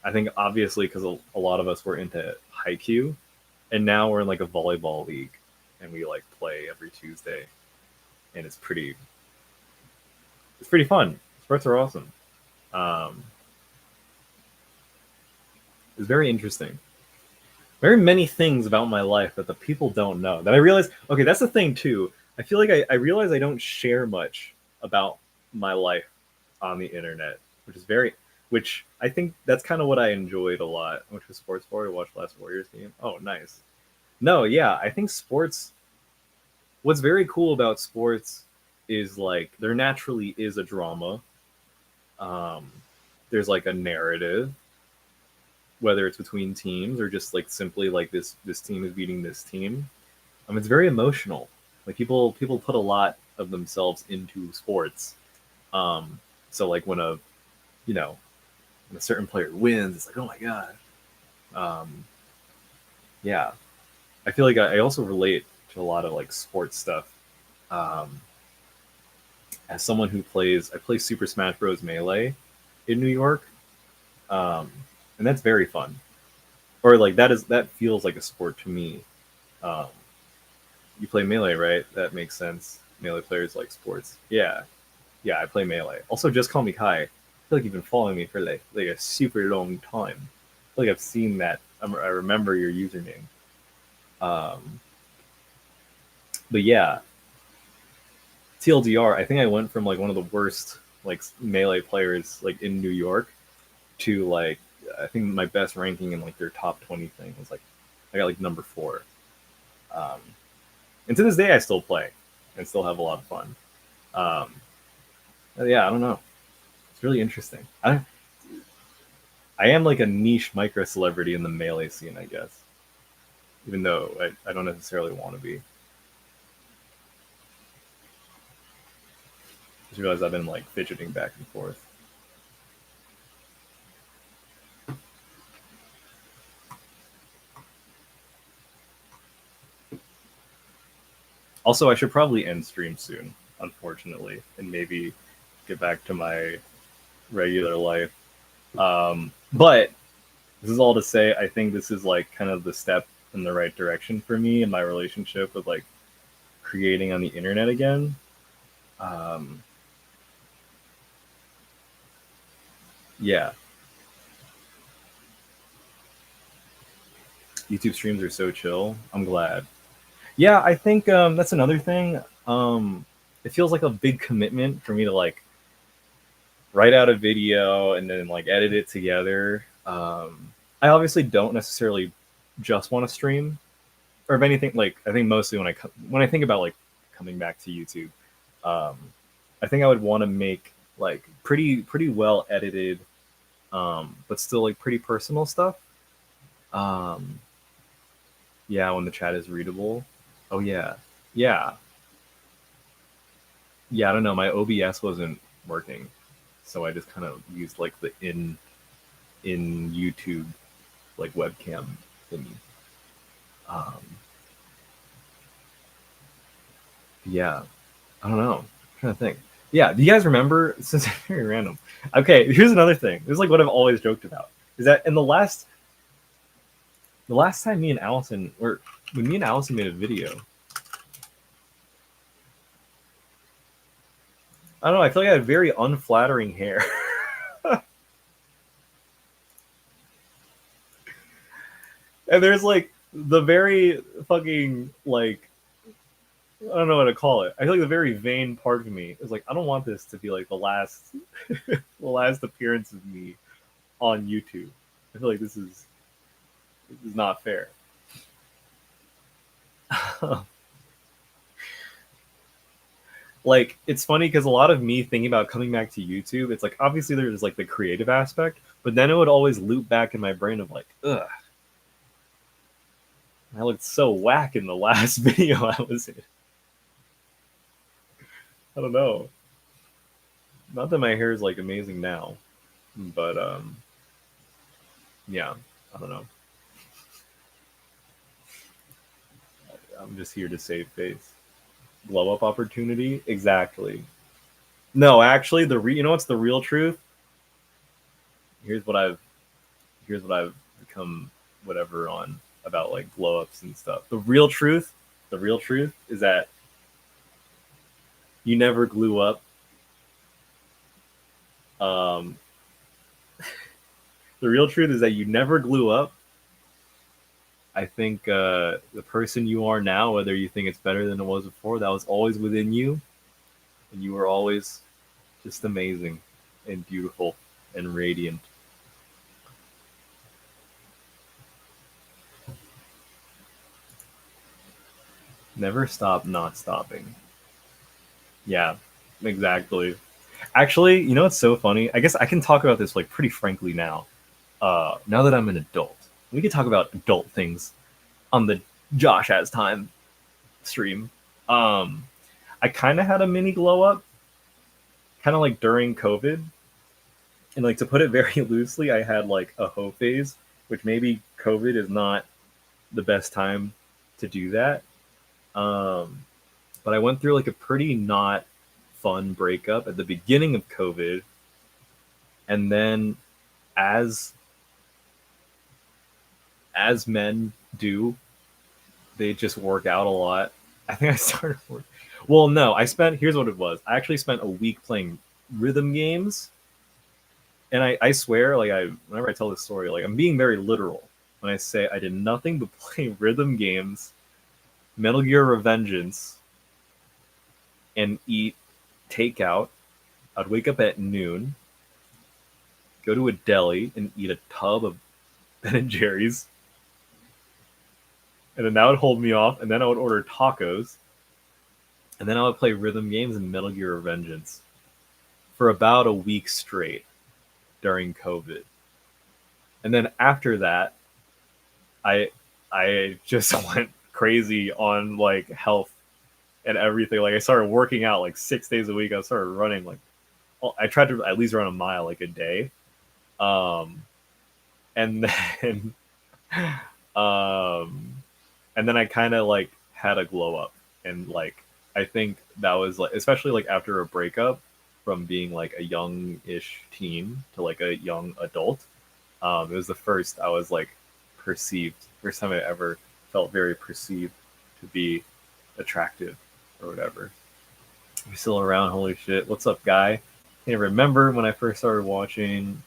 I think obviously because a lot of us were into Haikyuu, and now we're in like a volleyball league, and we like play every Tuesday, and it's pretty fun. Sports are awesome. Um, it's very interesting. Very many things about my life that the people don't know that I realize. Okay, that's the thing too. I feel like I realize I don't share much about my life on the internet, which I think that's kind of what I enjoyed a lot. I went to sports bar to watch last Warriors game. Oh, nice. No, yeah, I think sports. What's very cool about sports is like there naturally is a drama. Um, there's like a narrative, whether it's between teams or just like simply like this team is beating this team. It's very emotional. Like people put a lot of themselves into sports. So like you know when a certain player wins, it's like, oh my god. Um, yeah, I feel like I also relate to a lot of like sports stuff. Um, as someone who plays, I play Super Smash Bros. Melee in New York, um, and that's very fun. Or like that feels like a sport to me. Um, you play Melee, right? That makes sense. Melee players like sports. Yeah, yeah, I play Melee. Also, just call me Kai. I feel like you've been following me for like a super long time. I feel like I've seen that. I remember your username. Um, but yeah, TLDR. I think I went from like one of the worst like Melee players like in New York to like I think my best ranking in like their top 20 thing was like I got like number 4. Um, and to this day, I still play and still have a lot of fun. Um, yeah, I don't know. It's really interesting. I am like a niche micro celebrity in the Melee scene, I guess, even though I don't necessarily want to be. Just realized I've been like fidgeting back and forth. Also, I should probably end stream soon, unfortunately, and maybe get back to my regular life. But this is all to say, I think this is like kind of the step in the right direction for me in my relationship with like creating on the internet again. Um, yeah, YouTube streams are so chill. I'm glad. Yeah, I think that's another thing. It feels like a big commitment for me to like write out a video and then like edit it together. I obviously don't necessarily just want to stream, or if anything, like I think mostly when I think about like coming back to YouTube, um, I think I would want to make like pretty well edited, but still like pretty personal stuff. Um, yeah, when the chat is readable. Oh yeah, yeah, yeah. I don't know. My OBS wasn't working, so I just kind of used like the in YouTube like webcam thingy. Um, yeah, I don't know. I'm trying to think. Yeah, do you guys remember? Since it's very random. Okay, here's another thing. This is like what I've always joked about. Is that in the last time me and Allison or when me and Allison made a video, I don't know. I feel like I had very unflattering hair, and there's like the very fucking like I don't know what to call it. I feel like the very vain part of me is like I don't want this to be like the last the last appearance of me on YouTube. I feel like this is not fair. Like it's funny because a lot of me thinking about coming back to YouTube, it's like obviously there's like the creative aspect, but then it would always loop back in my brain of like, ugh, I looked so whack in the last video I was in. I don't know. Not that my hair is like amazing now, but yeah, I don't know. I'm just here to save face. Blow up opportunity, exactly. No, actually, you know what's the real truth? Here's what I've here's what I've become whatever on about like blow ups and stuff. The real truth is that you never glue up. Um, the real truth is that you never glue up. I think the person you are now, whether you think it's better than it was before, that was always within you, and you were always just amazing and beautiful and radiant. Never stop not stopping. Yeah, exactly. Actually, you know what's so funny? I guess I can talk about this like pretty frankly now. Now that I'm an adult, we can talk about adult things on the Josh Has Time stream. Um, I kind of had a mini glow up, kind of like during COVID, and like to put it very loosely, I had like a hoe phase, which maybe COVID is not the best time to do that. Um, but I went through like a pretty not fun breakup at the beginning of COVID, and then as men do, they just work out a lot. I think I started work. Well, no, I spent. Here's what it was. I actually spent a week playing rhythm games, and I swear, like whenever I tell this story, like I'm being very literal when I say I did nothing but play rhythm games, Metal Gear Revengeance, and eat takeout. I'd wake up at noon, go to a deli, and eat a tub of Ben and Jerry's, and then that would hold me off. And then I would order tacos, and then I would play rhythm games and Metal Gear Revengeance for about a week straight during COVID. And then after that, I I just went crazy on like health and everything. Like I started working out like 6 days a week. I started running like I tried to at least run a mile like a day. Um, and then um, and then I kind of like had a glow up, and like I think that was like especially like after a breakup from being like a young-ish teen to like a young adult. It was the first I was like perceived, first time I ever felt very perceived to be attractive or whatever. You're still around, holy shit. What's up, guy? Can't remember when I first started watching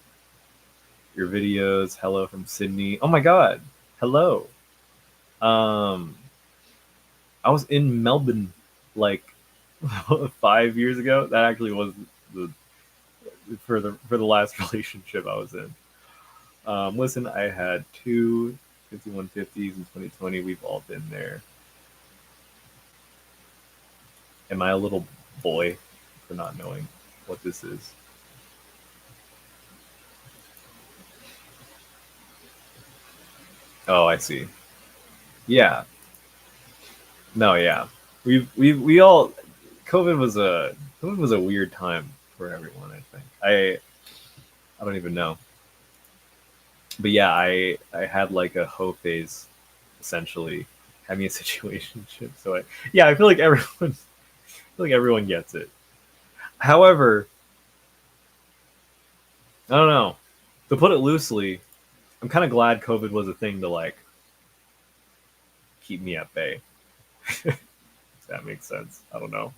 your videos. Hello from Sydney. Oh my god. Hello. Um I was in Melbourne like 5 years ago. That actually was the for the last relationship I was in. Listen, I had two 5150s in 2020. We've all been there. Am I a little boy for not knowing what this is? Oh, I see. Yeah. No, yeah. We all COVID was a weird time for everyone, I think. I don't even know. But yeah, I had like a hoe phase essentially having a situationship. So I feel like everyone gets it. However, I don't know. To put it loosely, I'm kind of glad COVID was a thing to like keep me at bay. If that makes sense. I don't know.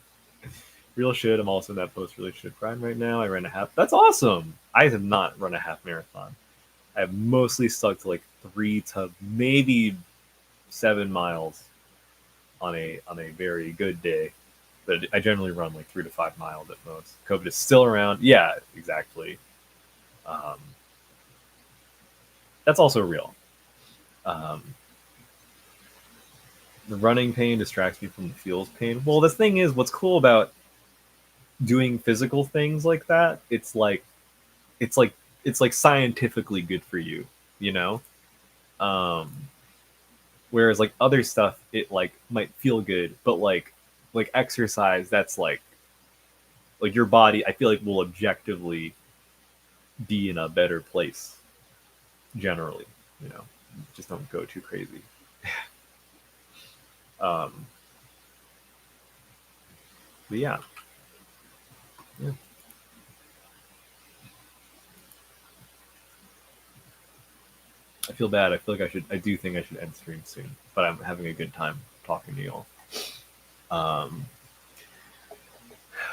Real shit. I'm also in that post relationship grind right now. I ran a half. That's awesome. I have not run a half marathon. I have mostly stuck to like 3 to maybe 7 miles on a very good day. But I generally run like 3 to 5 miles at most. COVID is still around. Yeah, exactly. Um, that's also real. Um, the running pain distracts me from the feels pain. Well, the thing is, what's cool about doing physical things like that? It's like it's like scientifically good for you, you know. Um, whereas like other stuff, it like might feel good, but like exercise, that's like your body. I feel like will objectively be in a better place generally. You know, just don't go too crazy. Um, but yeah, yeah. I feel bad. I feel like I should. I do think I should end stream soon, but I'm having a good time talking to y'all. Um,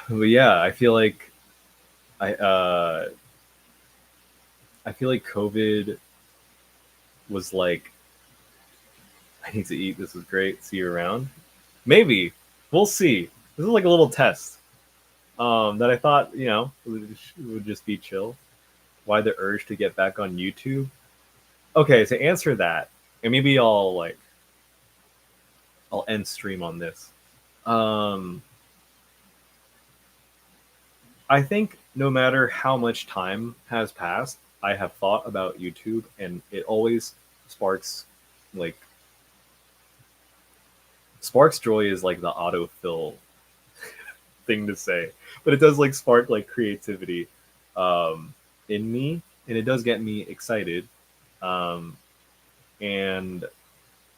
but yeah, I uh, I feel like COVID was like I need to eat. This is great. See you around. Maybe we'll see. This is like a little test that I thought would just be chill. Why the urge to get back on YouTube? Okay, to answer that, and maybe I'll end stream on this. Um, I think no matter how much time has passed, I have thought about YouTube, and it always sparks like sparks joy is like the autofill thing to say, but it does like spark like creativity um, in me, and it does get me excited. Um, and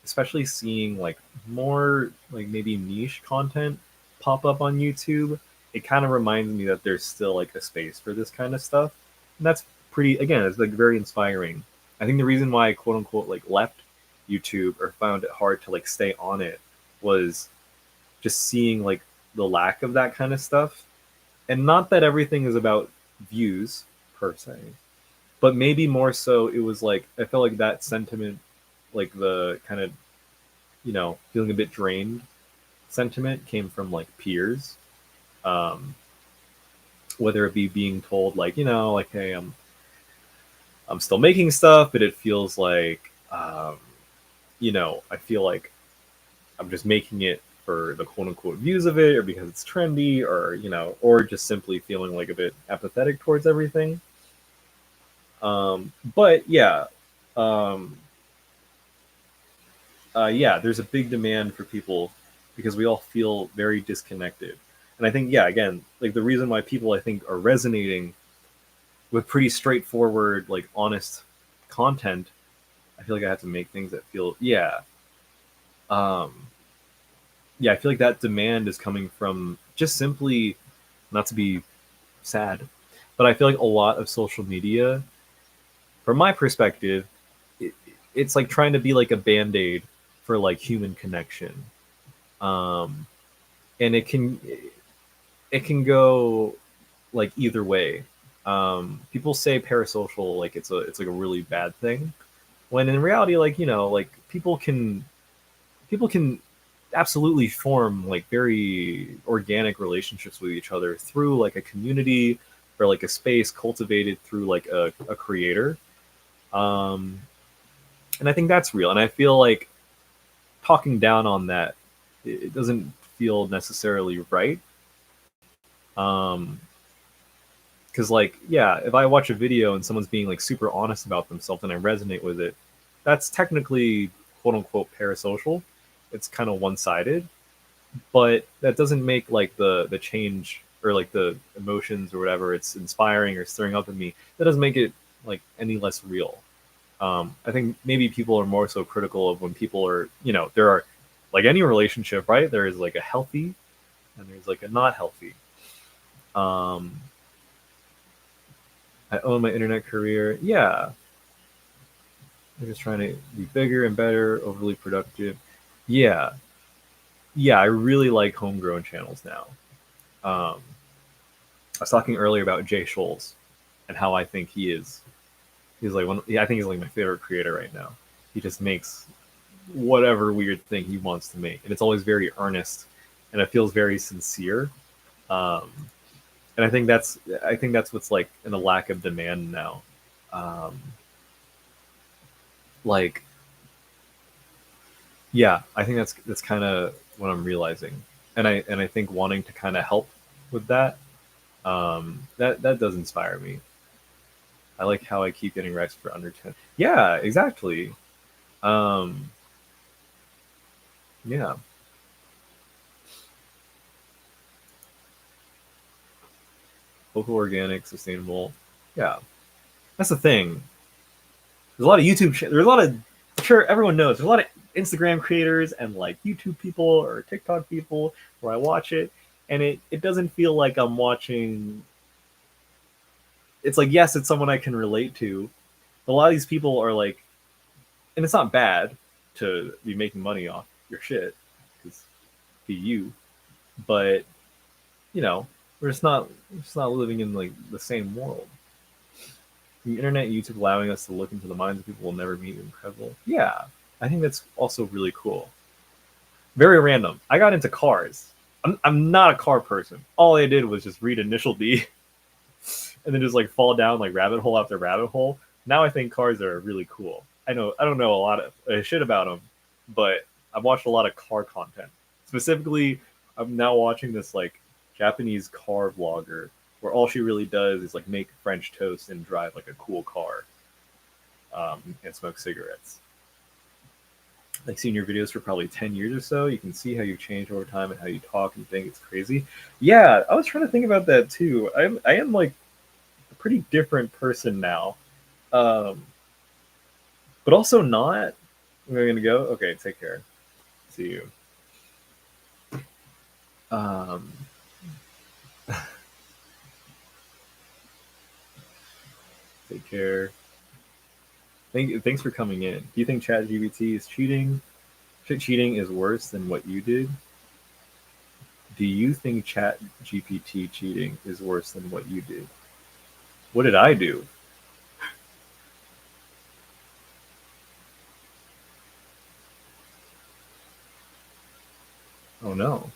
especially seeing like more like maybe niche content pop up on YouTube, it kind of reminds me that there's still like a space for this kind of stuff. And that's pretty, again, it's like very inspiring. I think the reason why I quote unquote like left YouTube or found it hard to like stay on it was just seeing like the lack of that kind of stuff. And not that everything is about views per se, but maybe more so it was like I felt like that sentiment, like the kind of, feeling a bit drained sentiment came from like peers, um, whether it be being told like, like, hey, I'm still making stuff, but it feels like, I feel like I'm just making it for the quote unquote views of it, or because it's trendy, or or just simply feeling like a bit apathetic towards everything. But yeah, um, yeah, there's a big demand for people because we all feel very disconnected. And I think, yeah, again, like the reason why people I think are resonating with pretty straightforward, like honest content, I feel like I have to make things that feel, um, yeah, I feel like that demand is coming from just simply, not to be sad, but I feel like a lot of social media, from my perspective, it, it's like trying to be like a band aid for like human connection. Um, and it can go like either way. People say parasocial like it's like a really bad thing, when in reality, like like people can absolutely form like very organic relationships with each other through like a community or like a space cultivated through like a creator. Um, and I think that's real. And I feel like talking down on that, it doesn't feel necessarily right. Um, because like yeah, if I watch a video and someone's being like super honest about themselves and I resonate with it, that's technically quote unquote parasocial. It's kind of one sided, but that doesn't make like the change or like the emotions or whatever it's inspiring or stirring up in me. That doesn't make it like any less real. I think maybe people are more so critical of when people are, there are like any relationship, right? There is like a healthy and there's like a not healthy. Um, I own my internet career. Yeah, I'm just trying to be bigger and better, overly productive. Yeah, yeah, I really like homegrown channels now. Um, I was talking earlier about Jay Scholes and how I think he is. He's like one. Yeah, I think he's like my favorite creator right now. He just makes whatever weird thing he wants to make, and it's always very earnest, and it feels very sincere. Um, and I think that's what's like in a lack of demand now. Um, like yeah, I think that's kind of what I'm realizing, and I think wanting to kind of help with that, that does inspire me. I like how I keep getting Rex for under 10. Yeah, exactly. Um, yeah, local, organic, sustainable. Yeah, that's the thing. There's a lot of there's a lot of, I'm sure everyone knows, there's a lot of Instagram creators and like YouTube people or TikTok people where I watch it, and it doesn't feel like I'm watching. It's like yes, it's someone I can relate to, but a lot of these people are like, and it's not bad to be making money off your shit because be you, but you know, we're just not living in like the same world. The internet and YouTube allowing us to look into the minds of people we'll never meet. Incredible. Yeah, I think that's also really cool. Very random. I got into cars. I'm not a car person. All I did was just read Initial D and then just like fall down like rabbit hole after rabbit hole. Now I think cars are really cool. I don't know a lot of shit about them, but I've watched a lot of car content. Specifically, I'm now watching this like Japanese car vlogger where all she really does is like make French toast and drive like a cool car, and smoke cigarettes. Like seeing your videos for probably 10 years or so, you can see how you've changed over time and how you talk and think. It's crazy. Yeah, I was trying to think about that too. I am like a pretty different person now, um, but also not. We're gonna go. Okay, take care. See you. Um, take care. Thanks for coming in. Do you think ChatGPT is cheating? Cheating is worse than what you did? Do you think ChatGPT cheating is worse than what you did? What did I do? Oh no.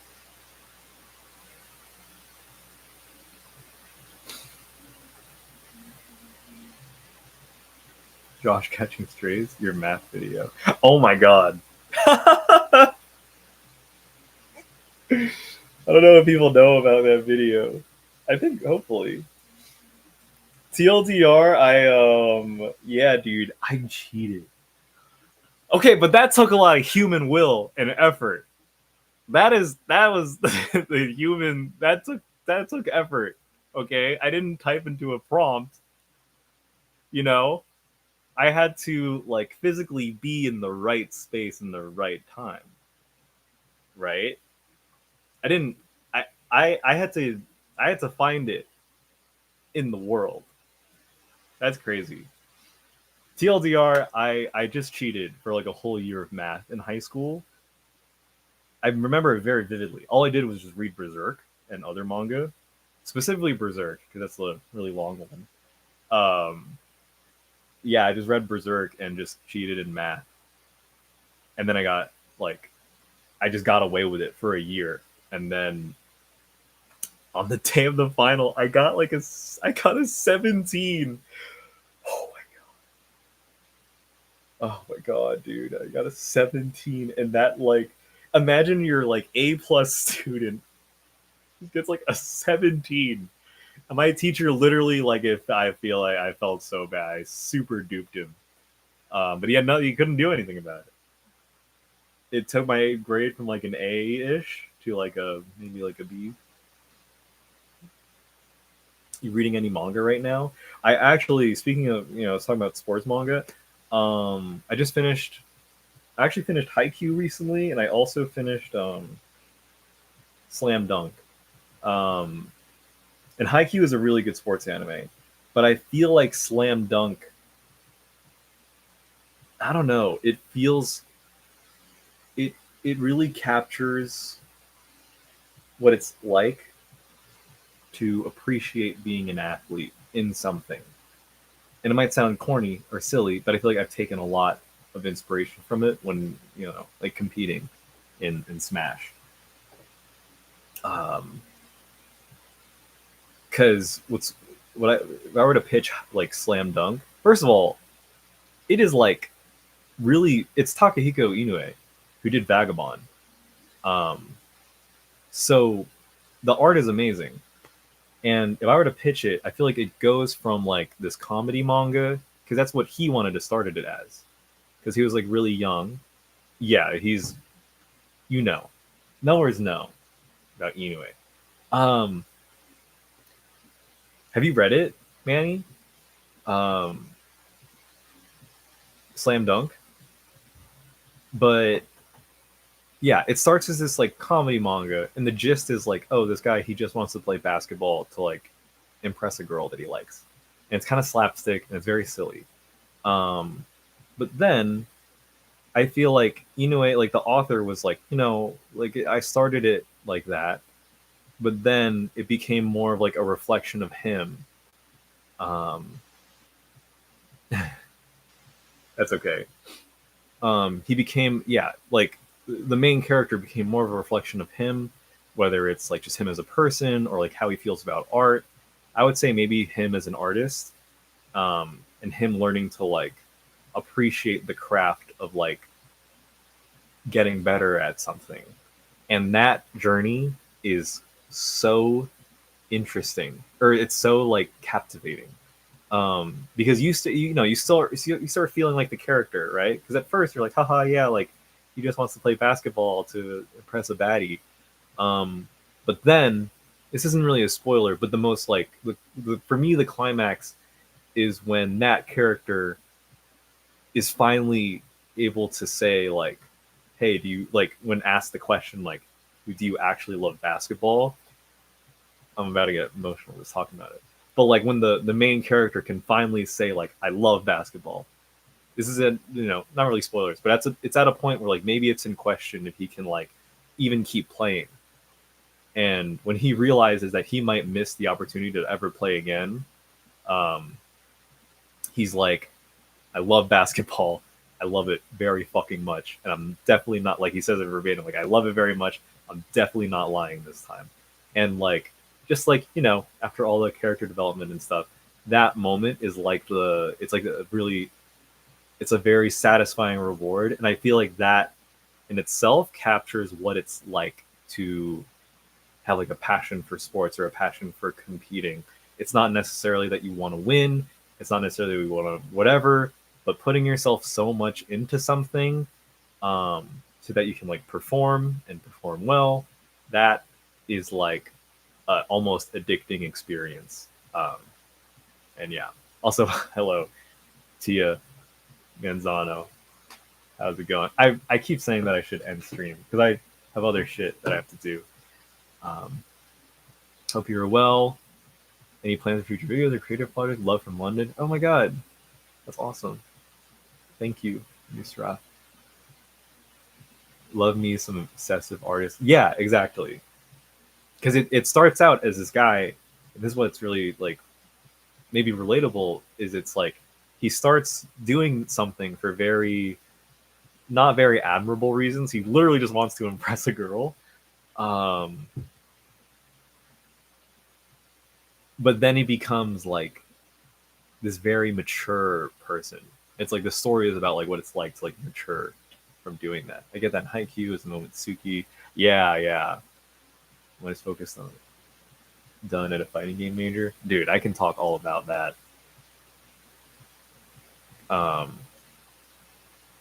Josh catching strays, your math video. Oh my god. I don't know if people know about that video. I think hopefully. TLDR, yeah, dude, I cheated. Okay, but that took a lot of human will and effort. That was the human that took effort. Okay, I didn't type into a prompt. You know, I had to like physically be in the right space in the right time. Right? I didn't. I had to. I had to find it in the world. That's crazy. TLDR, I just cheated for like a whole year of math in high school. I remember it very vividly. All I did was just read Berserk and other manga, specifically Berserk because that's the really long one. Yeah, I just read Berserk and just cheated in math, and then I got like I just got away with it for a year, and then on the day of the final, I got a 17. Oh oh my god, dude! I got a 17, and that like, imagine you're like A plus student gets like a 17. And my teacher literally like if I feel like I felt so bad, I super duped him. But he had no, he couldn't do anything about it. It took my grade from like an A ish to like a maybe like a B. You reading any manga right now? I actually, speaking of, I was talking about sports manga. I just finished. I actually finished Haikyuu recently, and I also finished Slam Dunk. Um, and Haikyuu is a really good sports anime, but I feel like Slam Dunk. I don't know. It feels it it really captures what it's like to appreciate being an athlete in something. And it might sound corny or silly, but I feel like I've taken a lot of inspiration from it when like competing in Smash. Because if I were to pitch like Slam Dunk, first of all, it is like really it's Takahiko Inoue who did Vagabond. Um, so the art is amazing, and if I were to pitch it, I feel like it goes from like this comedy manga because that's what he wanted to start it as because he was like really young. Yeah, he's nowhere's no about Inoue. Um, have you read it, Manny? Um, Slam Dunk, but yeah, it starts as this like comedy manga, and the gist is like, oh, this guy he just wants to play basketball to like impress a girl that he likes, and it's kind of slapstick and it's very silly. Um, but then I feel like Inoue, like the author, was like, like I started it like that, but then it became more of like a reflection of him. Um, that's okay. He became, yeah, like the main character became more of a reflection of him, whether it's like just him as a person or like how he feels about art. I would say maybe him as an artist, and him learning to like appreciate the craft of like getting better at something. And that journey is so interesting, or it's so like captivating. Because you start feeling like the character, right? Because at first you're like, haha, yeah, like he just wants to play basketball to impress a baddie. Um, but then this isn't really a spoiler, but the most like for me the climax is when that character is finally able to say like, hey, do you like when asked the question like, do you actually love basketball? I'm about to get emotional just talking about it. But like when the main character can finally say like, I love basketball. This is a, you know, not really spoilers, but it's at a point where like maybe it's in question if he can like even keep playing. And when he realizes that he might miss the opportunity to ever play again, um, he's like, I love basketball. I love it very fucking much. And I'm definitely not, like he says it verbatim, like, I love it very much. I'm definitely not lying this time. And like, just like, you know, after all the character development and stuff, that moment is like it's like a really, it's a very satisfying reward. And I feel like that in itself captures what it's like to have like a passion for sports or a passion for competing. It's not necessarily that you want to win. It's not necessarily we want to whatever, but putting yourself so much into something so that you can like perform and perform well. That is like almost addicting experience. And yeah. Also, hello, Tia Manzano. How's it going? I keep saying that I should end stream because I have other shit that I have to do. Um, Hope you're well. Any plans for future videos or creative projects? Love from London. Oh my god, that's awesome. Thank you, Nusra. Love me some obsessive artist. Yeah, exactly. Because it starts out as this guy. And this is what's really like maybe relatable. Is it's like he starts doing something for very not very admirable reasons. He literally just wants to impress a girl. Um, but then he becomes like this very mature person. It's like the story is about like what it's like to like mature from doing that. I get that in Haikyuu is the moment Suki. Yeah, yeah. When it's focused on done at a fighting game major. Dude, I can talk all about that.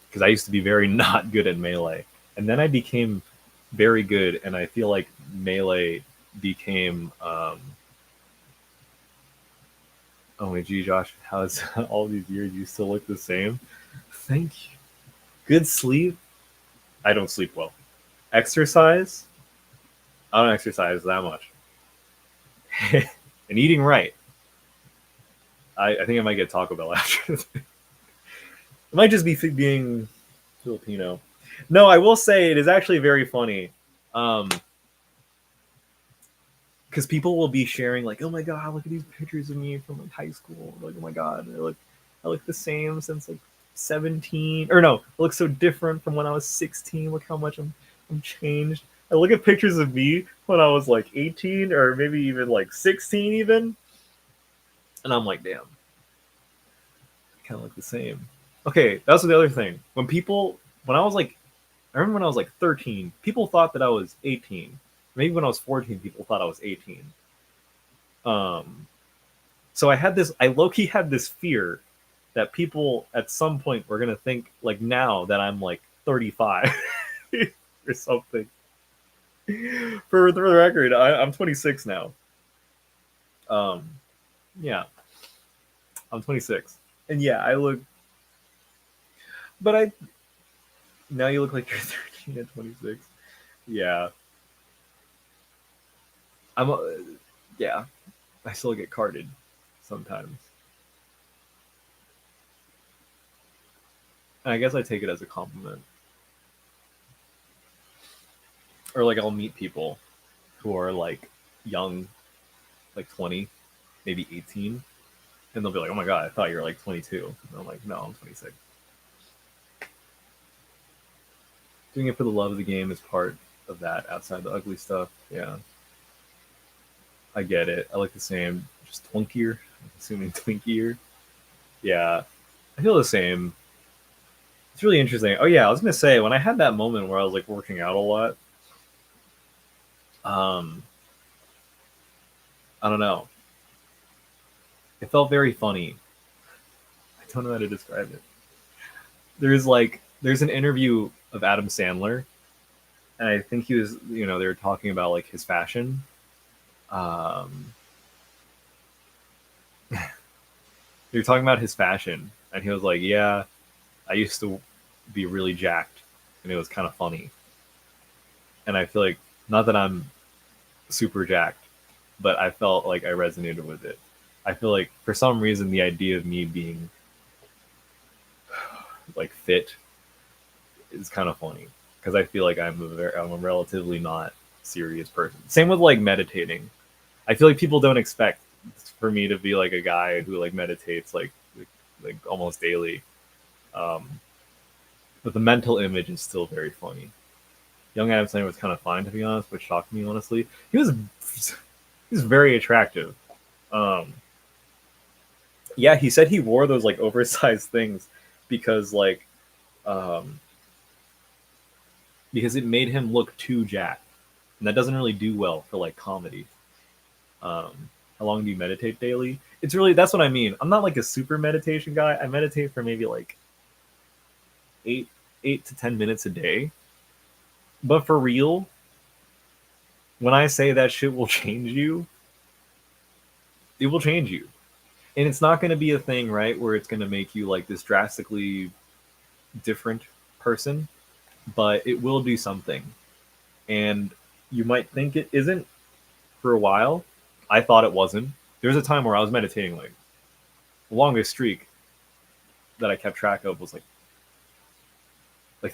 Because I used to be very not good at melee. And then I became very good and I feel like melee became oh my gee, Josh, how's all these years you still look the same? Thank you. Good sleep. I don't sleep well. Exercise. I don't exercise that much. And eating right. I think I might get Taco Bell after this. It might just be being Filipino. No, I will say it is actually very funny. Because people will be sharing like, oh my god, look at these pictures of me from like high school. Like, oh my god, I look the same since like 17. Or no, I look so different from when I was 16. Look how much I'm changed. I look at pictures of me when I was like 18 or maybe even like 16 even. And I'm like, damn, I kind of look the same. Okay, that's the other thing. When I was like, I remember when I was like 13, people thought that I was 18. Maybe when I was 14, people thought I was 18. Um, so I low key had this fear that people at some point were gonna think like now that I'm like 35 or something. For the record, I'm 26 now. Um, yeah, I'm 26, and yeah, I look. But I now you look like you're 13 at 26. Yeah, I'm. Yeah, I still get carded sometimes. And I guess I take it as a compliment. Or like I'll meet people who are like young, like 20, maybe 18, and they'll be like, "Oh my god, I thought you were like 22." And I'm like, "No, I'm 26." Doing it for the love of the game is part of that. Outside the ugly stuff, yeah, I get it. I like the same, just twinkier. I'm assuming twinkier. Yeah, I feel the same. It's really interesting. Oh yeah, I was gonna say when I had that moment where I was like working out a lot. Um, I don't know. It felt very funny. I don't know how to describe it. There's an interview of Adam Sandler, and I think he was, you know, they were talking about like his fashion. Um, they were talking about his fashion, and he was like, "Yeah, I used to be really jacked, and it was kind of funny. And I feel like not that I'm super jacked, but I felt like I resonated with it. I feel like for some reason the idea of me being like fit is kind of funny because I feel like I'm a relatively not serious person. Same with like meditating. I feel like people don't expect for me to be like a guy who like meditates like almost daily. Um, but the mental image is still very funny. Young Adam Sandler was kind of fine to be honest, but shocked me honestly. He was very attractive. Um, yeah, he said he wore those like oversized things because like um, because it made him look too jacked, and that doesn't really do well for like comedy. How long do you meditate daily? It's really that's what I mean. I'm not like a super meditation guy. I meditate for maybe like eight 8 to 10 minutes a day. But for real, when I say that shit will change you, it will change you. And it's not going to be a thing, right, where it's going to make you like this drastically different person, but it will do something. And you might think it isn't for a while. I thought it wasn't. There was a time where I was meditating like the longest streak that I kept track of was like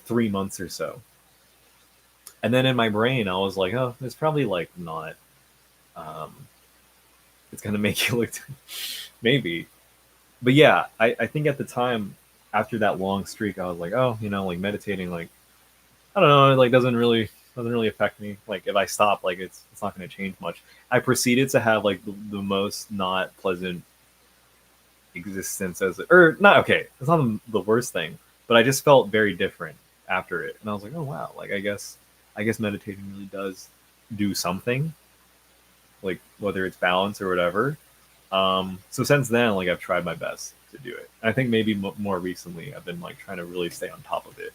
3 months or so. And then in my brain, I was like, oh, it's probably like not. Um, it's gonna make you look maybe, but yeah, I think at the time after that long streak, I was like, oh, like meditating, like I don't know, it like doesn't really affect me. Like if I stop, like it's not gonna change much. I proceeded to have like the most not pleasant existence as or not okay. It's not the worst thing, but I just felt very different after it, and I was like, oh wow, like I guess meditating really does do something, like whether it's balance or whatever. So since then, like I've tried my best to do it. I think maybe more recently, I've been like trying to really stay on top of it.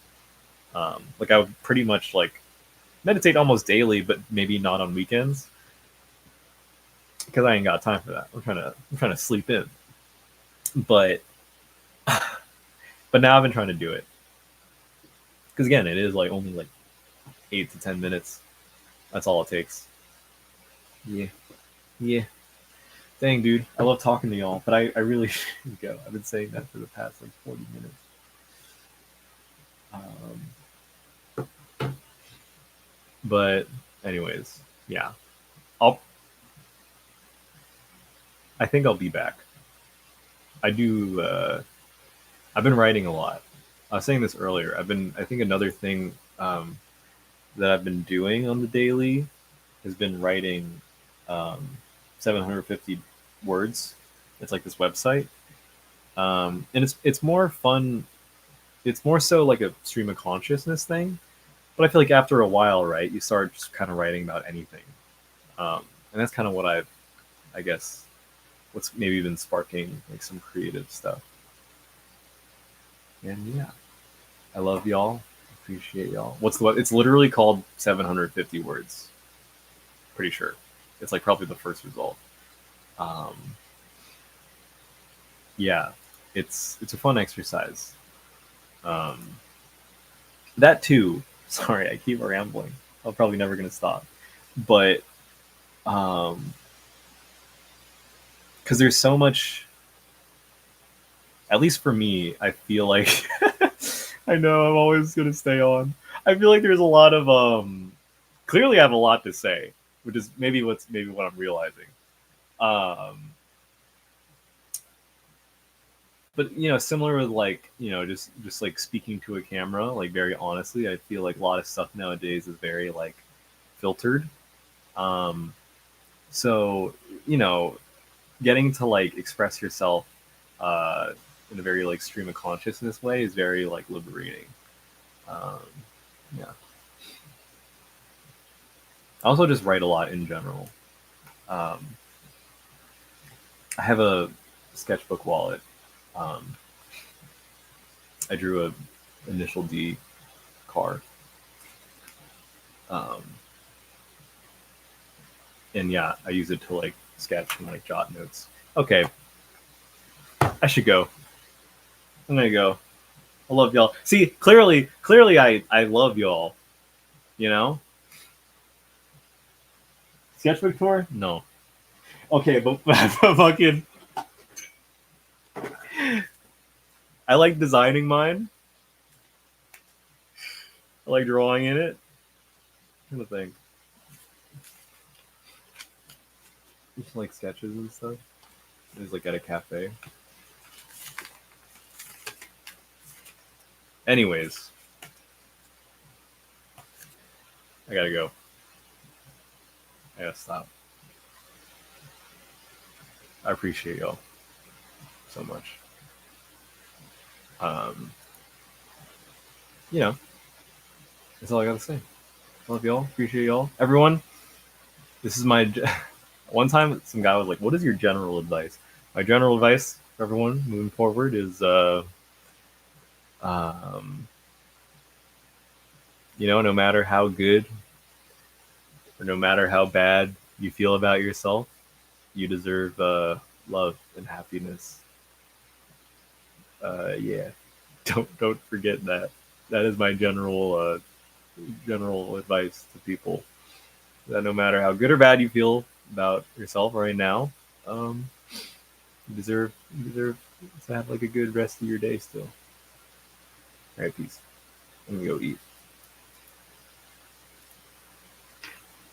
Like I would pretty much like meditate almost daily, but maybe not on weekends because I ain't got time for that. I'm trying to sleep in, but but now I've been trying to do it because again, it is like only like 8 to 10 minutes. That's all it takes. Yeah, yeah. Dang, dude, I love talking to y'all, but I really should go. I've been saying that for the past like 40 minutes. Um, but anyways, yeah, I'll. I think I'll be back. I do. I've been writing a lot. I was saying this earlier. I've been. I think another thing that I've been doing on the daily has been writing um, 750 words. It's like this website, and it's more fun. It's more so like a stream of consciousness thing. But I feel like after a while, right, you start just kind of writing about anything, and that's kind of what I guess, what's maybe been sparking like some creative stuff. And yeah, I love y'all. Appreciate y'all. What's the? It's literally called 750 words. Pretty sure. It's like probably the first result. Um, yeah, it's a fun exercise. Um, that too. Sorry, I keep rambling. I'm probably never gonna stop. But because there's so much, at least for me, I feel like I know I'm always gonna stay on. I feel like there's a lot of clearly I have a lot to say, which is maybe what I'm realizing. Um but similar with like, just like speaking to a camera, like very honestly, I feel like a lot of stuff nowadays is very like filtered. Um so, you know, getting to like express yourself uh in a very like stream of consciousness way is very like liberating. Um yeah. I also just write a lot in general. Um, I have a sketchbook wallet. Um, I drew a initial D car, um, and yeah, I use it to like sketch and like jot notes. Okay, I should go. I'm gonna go. I love y'all. See, clearly, I love y'all. You know, sketchbook tour? No. Okay, but fucking, I like designing mine. I like drawing in it. Kind of thing. Just like sketches and stuff. Just like at a cafe. Anyways, I gotta go. I gotta stop. I appreciate y'all so much. Um, you know, that's all I gotta say. Love y'all. Appreciate y'all. Everyone, this is my. One time, some guy was like, "What is your general advice?" My general advice for everyone moving forward is, um, no matter how good or no matter how bad you feel about yourself, you deserve love and happiness. Yeah, don't forget that. That is my general advice to people. That no matter how good or bad you feel about yourself right now, um, you deserve to have like a good rest of your day still. All right, peace. I'm gonna go eat.